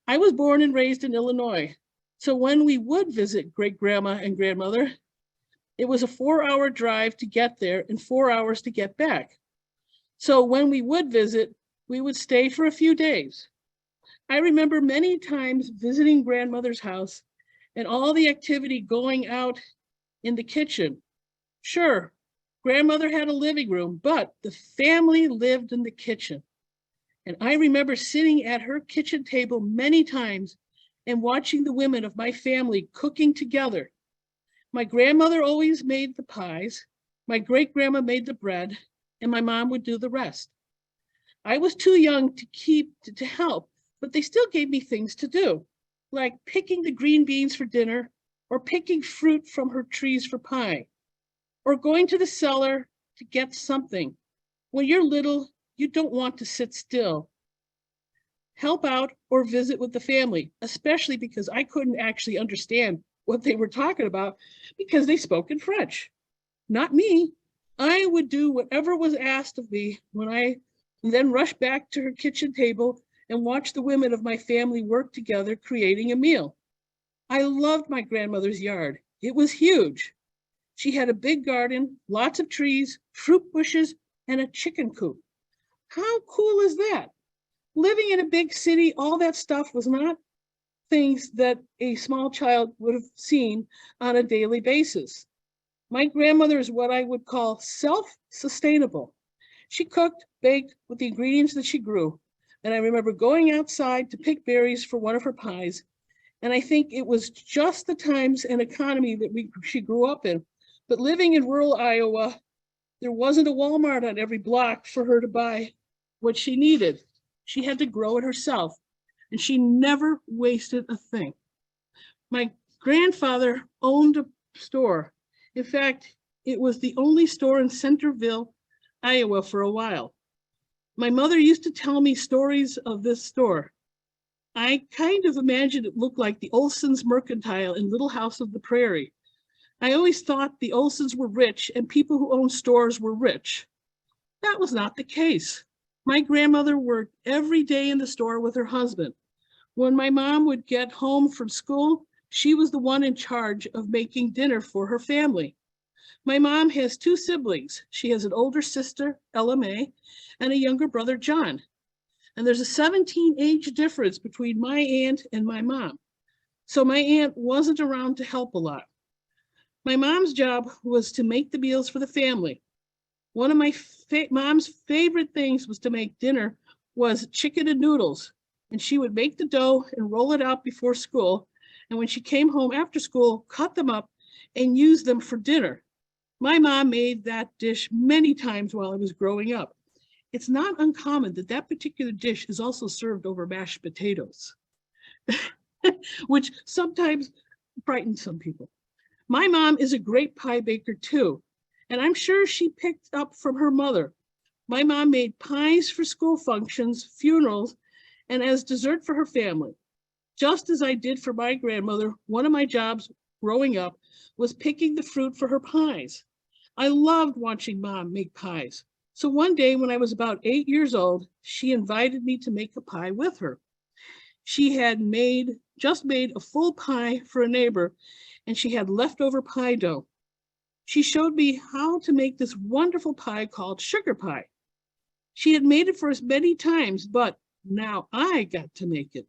I was born and raised in Illinois, so when we would visit great-grandma and grandmother, it was a 4-hour drive to get there and 4 hours to get back. So when we would visit, we would stay for a few days. I remember many times visiting grandmother's house and all the activity going out in the kitchen. Sure, grandmother had a living room, but the family lived in the kitchen. And I remember sitting at her kitchen table many times and watching the women of my family cooking together. My grandmother always made the pies, my great-grandma made the bread, and my mom would do the rest. I was too young to help, but they still gave me things to do, like picking the green beans for dinner, or picking fruit from her trees for pie, or going to the cellar to get something. When you're little, you don't want to sit still. Help out or visit with the family, especially because I couldn't actually understand what they were talking about because they spoke in French. Not me. I would do whatever was asked of me when I then rush back to her kitchen table and watch the women of my family work together creating a meal. I loved my grandmother's yard. It was huge. She had a big garden, lots of trees, fruit bushes, and a chicken coop. How cool is that? Living in a big city, all that stuff was not things that a small child would have seen on a daily basis. My grandmother is what I would call self-sustainable. She cooked, baked with the ingredients that she grew. And I remember going outside to pick berries for one of her pies. And I think it was just the times and economy that she grew up in. But living in rural Iowa, there wasn't a Walmart on every block for her to buy what she needed. She had to grow it herself, and she never wasted a thing. My grandfather owned a store. In fact, it was the only store in Centerville, Iowa for a while. My mother used to tell me stories of this store. I kind of imagined it looked like the Olson's Mercantile in Little House of the Prairie. I always thought the Olsons were rich and people who owned stores were rich. That was not the case. My grandmother worked every day in the store with her husband. When my mom would get home from school, she was the one in charge of making dinner for her family. My mom has two siblings. She has an older sister, Ella Mae, and a younger brother, John. And there's a 17 age difference between my aunt and my mom. So my aunt wasn't around to help a lot. My mom's job was to make the meals for the family. One of my mom's favorite things was to make dinner was chicken and noodles. And she would make the dough and roll it out before school. And when she came home after school, cut them up and use them for dinner. My mom made that dish many times while I was growing up. It's not uncommon that that particular dish is also served over mashed potatoes, which sometimes frightens some people. My mom is a great pie baker too, and I'm sure she picked up from her mother. My mom made pies for school functions, funerals, and as dessert for her family. Just as I did for my grandmother, one of my jobs growing up was picking the fruit for her pies. I loved watching Mom make pies. So one day when I was about 8 years old, she invited me to make a pie with her. She had just made a full pie for a neighbor, and she had leftover pie dough. She showed me how to make this wonderful pie called sugar pie. She had made it for us many times, but now I got to make it.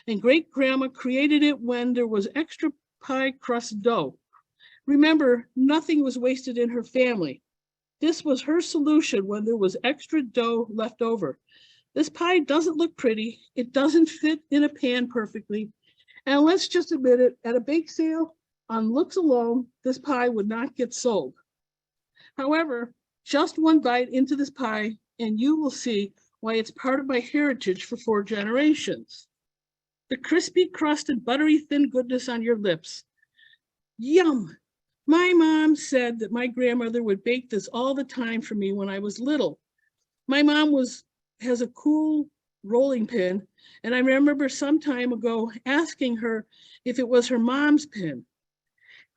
And great grandma created it when there was extra pie crust dough. Remember, nothing was wasted in her family. This was her solution when there was extra dough left over. This pie doesn't look pretty. It doesn't fit in a pan perfectly. And let's just admit it, at a bake sale, on looks alone, this pie would not get sold. However, just one bite into this pie, and you will see why it's part of my heritage for 4 generations. The crispy crust and buttery thin goodness on your lips. Yum! My mom said that my grandmother would bake this all the time for me when I was little. My mom has a cool rolling pin, and I remember some time ago asking her if it was her mom's pin.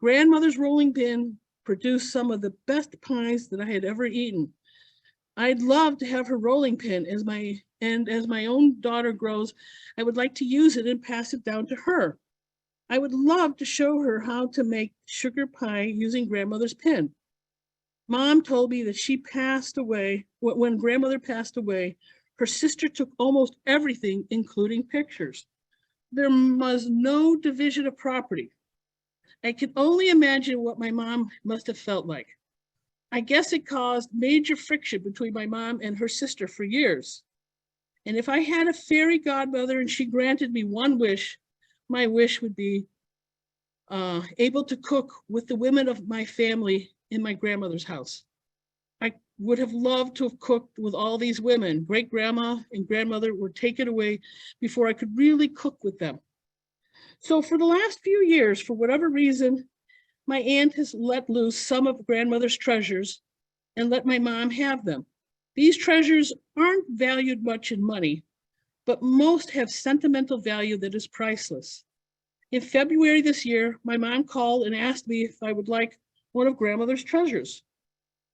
Grandmother's rolling pin produced some of the best pies that I had ever eaten. I'd love to have her rolling pin as my own daughter grows, I would like to use it and pass it down to her. I would love to show her how to make sugar pie using grandmother's pin. Mom told me that she passed away, when grandmother passed away, her sister took almost everything, including pictures. There was no division of property. I can only imagine what my mom must have felt like. I guess it caused major friction between my mom and her sister for years. And if I had a fairy godmother and she granted me one wish, my wish would be able to cook with the women of my family in my grandmother's house. I would have loved to have cooked with all these women. Great grandma and grandmother were taken away before I could really cook with them. So for the last few years, for whatever reason, my aunt has let loose some of grandmother's treasures and let my mom have them. These treasures aren't valued much in money, but most have sentimental value that is priceless. In February this year, my mom called and asked me if I would like one of grandmother's treasures.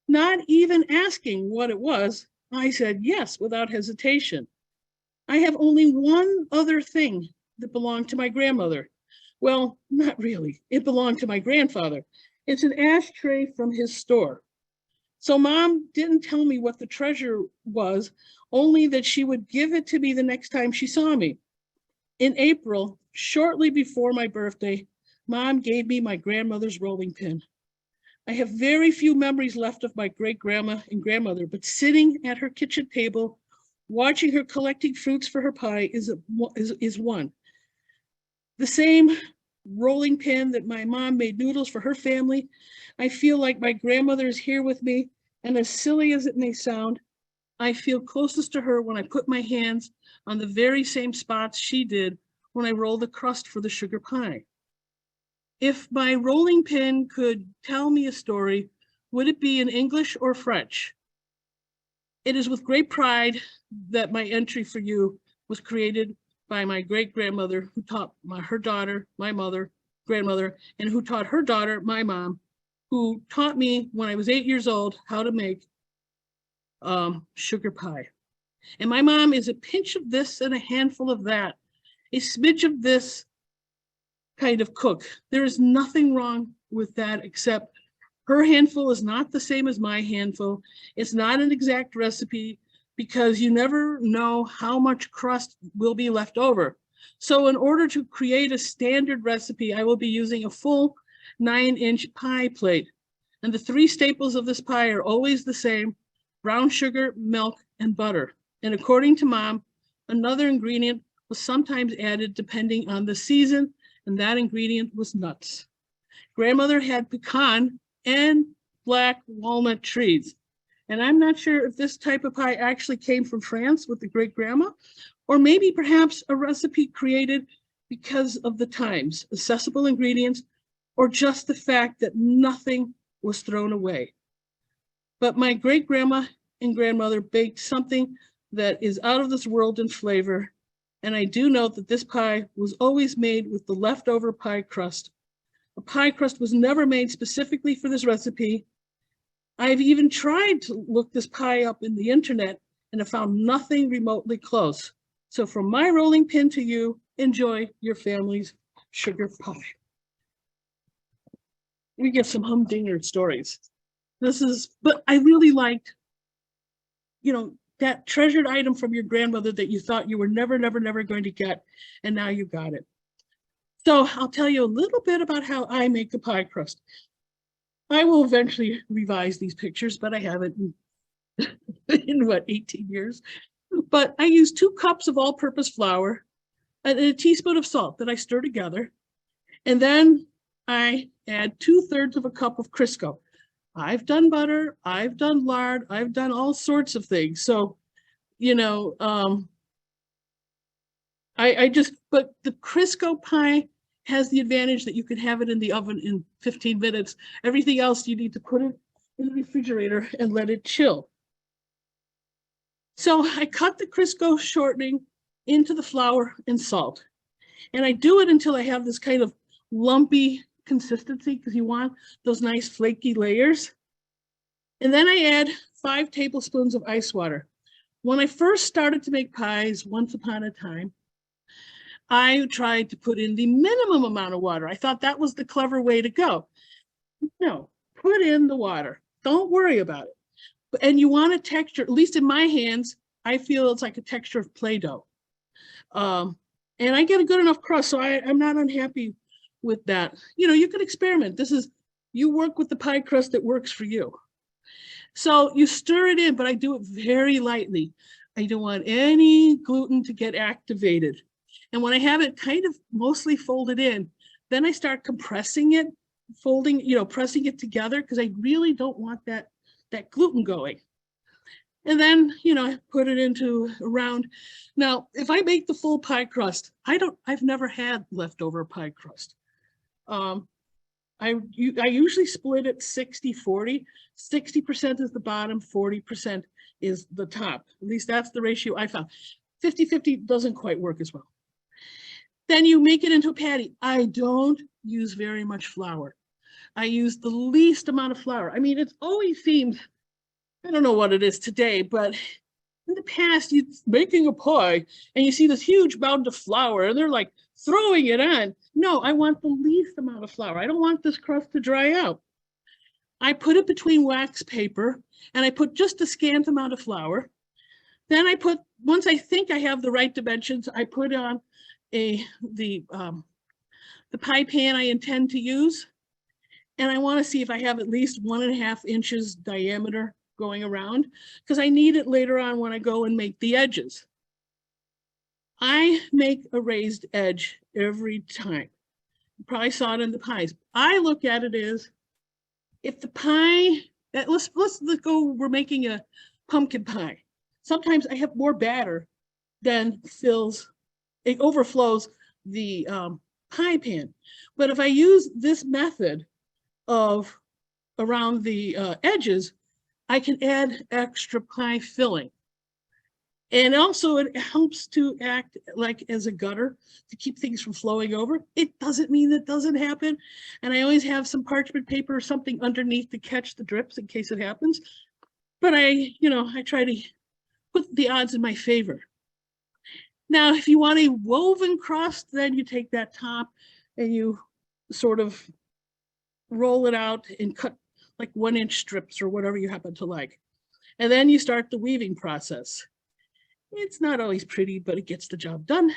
Not even asking what it was, I said yes without hesitation. I have only one other thing that belonged to my grandmother. Well, not really. It belonged to my grandfather. It's an ashtray from his store. So Mom didn't tell me what the treasure was, only that she would give it to me the next time she saw me. In April, shortly before my birthday, Mom gave me my grandmother's rolling pin. I have very few memories left of my great-grandma and grandmother, but sitting at her kitchen table, watching her collecting fruits for her pie is one. The same rolling pin that my mom made noodles for her family. I feel like my grandmother is here with me, and as silly as it may sound, I feel closest to her when I put my hands on the very same spots she did when I rolled the crust for the sugar pie. If my rolling pin could tell me a story, would it be in English or French? It is with great pride that my entry for you was created by my great-grandmother, who taught her daughter, my grandmother, and who taught her daughter, my mom, who taught me when I was 8 years old how to make sugar pie. And my mom is a pinch of this and a handful of that, a smidge of this kind of cook. There is nothing wrong with that, except her handful is not the same as my handful. It's not an exact recipe because you never know how much crust will be left over. So in order to create a standard recipe, I will be using a full 9-inch pie plate. And the three staples of this pie are always the same: brown sugar, milk, and butter. And according to Mom, another ingredient was sometimes added depending on the season, and that ingredient was nuts. Grandmother had pecan and black walnut trees. And I'm not sure if this type of pie actually came from France with the great-grandma, or maybe perhaps a recipe created because of the times, accessible ingredients, or just the fact that nothing was thrown away. But my great-grandma and grandmother baked something that is out of this world in flavor. And I do note that this pie was always made with the leftover pie crust. A pie crust was never made specifically for this recipe. I've even tried to look this pie up in the internet and have found nothing remotely close. So from my rolling pin to you, enjoy your family's sugar pie. We get some humdinger stories. But I really liked, that treasured item from your grandmother that you thought you were never going to get, and now you got it. So I'll tell you a little bit about how I make the pie crust. I will eventually revise these pictures, but I haven't in 18 years. But I use 2 cups of all-purpose flour and a teaspoon of salt that I stir together. And then I add 2/3 of a cup of Crisco. I've done butter, I've done lard, I've done all sorts of things. So, but the Crisco pie has the advantage that you can have it in the oven in 15 minutes. Everything else, you need to put it in the refrigerator and let it chill. So I cut the Crisco shortening into the flour and salt. And I do it until I have this kind of lumpy consistency, because you want those nice flaky layers. And then I add 5 tablespoons of ice water. When I first started to make pies once upon a time, I tried to put in the minimum amount of water. I thought that was the clever way to go. No, put in the water. Don't worry about it. And you want a texture, at least in my hands, I feel it's like a texture of Play-Doh. And I get a good enough crust, so I'm not unhappy with that. You can experiment. You work with the pie crust that works for you. So you stir it in, but I do it very lightly. I don't want any gluten to get activated. And when I have it kind of mostly folded in, then I start compressing it, pressing it together, because I really don't want that gluten going. And then, I put it into a round. Now, if I make the full pie crust, I've never had leftover pie crust. I usually split it 60-40. 60% is the bottom, 40% is the top. At least that's the ratio I found. 50-50 doesn't quite work as well. Then you make it into a patty. I don't use very much flour. I use the least amount of flour. I mean, it always seems, I don't know what it is today, but in the past, you're making a pie and you see this huge mound of flour and they're like throwing it on. No, I want the least amount of flour. I don't want this crust to dry out. I put it between wax paper and I put just a scant amount of flour. Then I put, once I think I have the right dimensions, I put on the pie pan I intend to use. And I want to see if I have at least 1.5 inches diameter going around, because I need it later on when I go and make the edges. I make a raised edge every time. You probably saw it in the pies. I look at it as, if the pie, let's go, we're making a pumpkin pie. Sometimes I have more batter than fills, it overflows the pie pan. But if I use this method of around the edges, I can add extra pie filling. And also it helps to act like as a gutter to keep things from flowing over. It doesn't mean that doesn't happen. And I always have some parchment paper or something underneath to catch the drips in case it happens. But I try to put the odds in my favor. Now, if you want a woven crust, then you take that top and you sort of roll it out and cut like 1-inch strips or whatever you happen to like. And then you start the weaving process. It's not always pretty, but it gets the job done.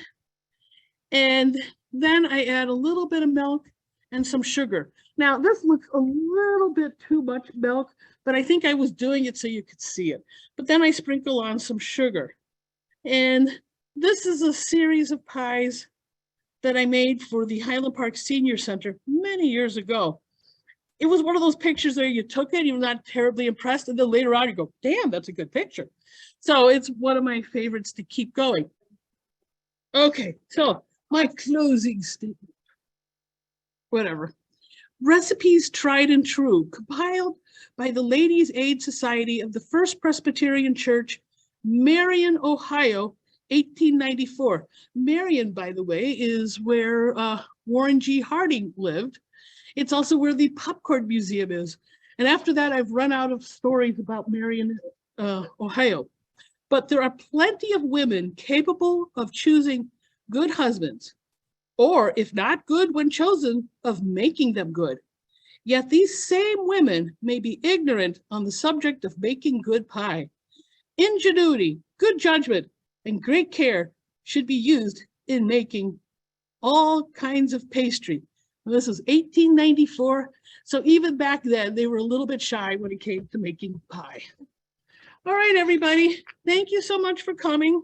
And then I add a little bit of milk and some sugar. Now, this looks a little bit too much milk, but I think I was doing it so you could see it. But then I sprinkle on some sugar. And this is a series of pies that I made for the Highland Park Senior Center many years ago. It was one of those pictures where you took it, you're not terribly impressed, and then later on you go, damn, that's a good picture. So it's one of my favorites to keep going. Okay, so my closing statement. Whatever. Recipes tried and true, compiled by the Ladies' Aid Society of the First Presbyterian Church, Marion, Ohio, 1894. Marion, by the way, is where Warren G. Harding lived. It's also where the Popcorn Museum is. And after that, I've run out of stories about Marion, Ohio. But there are plenty of women capable of choosing good husbands, or if not good when chosen, of making them good. Yet these same women may be ignorant on the subject of making good pie. Ingenuity, good judgment, and great care should be used in making all kinds of pastry. This was 1894, so even back then, they were a little bit shy when it came to making pie. All right, everybody, thank you so much for coming.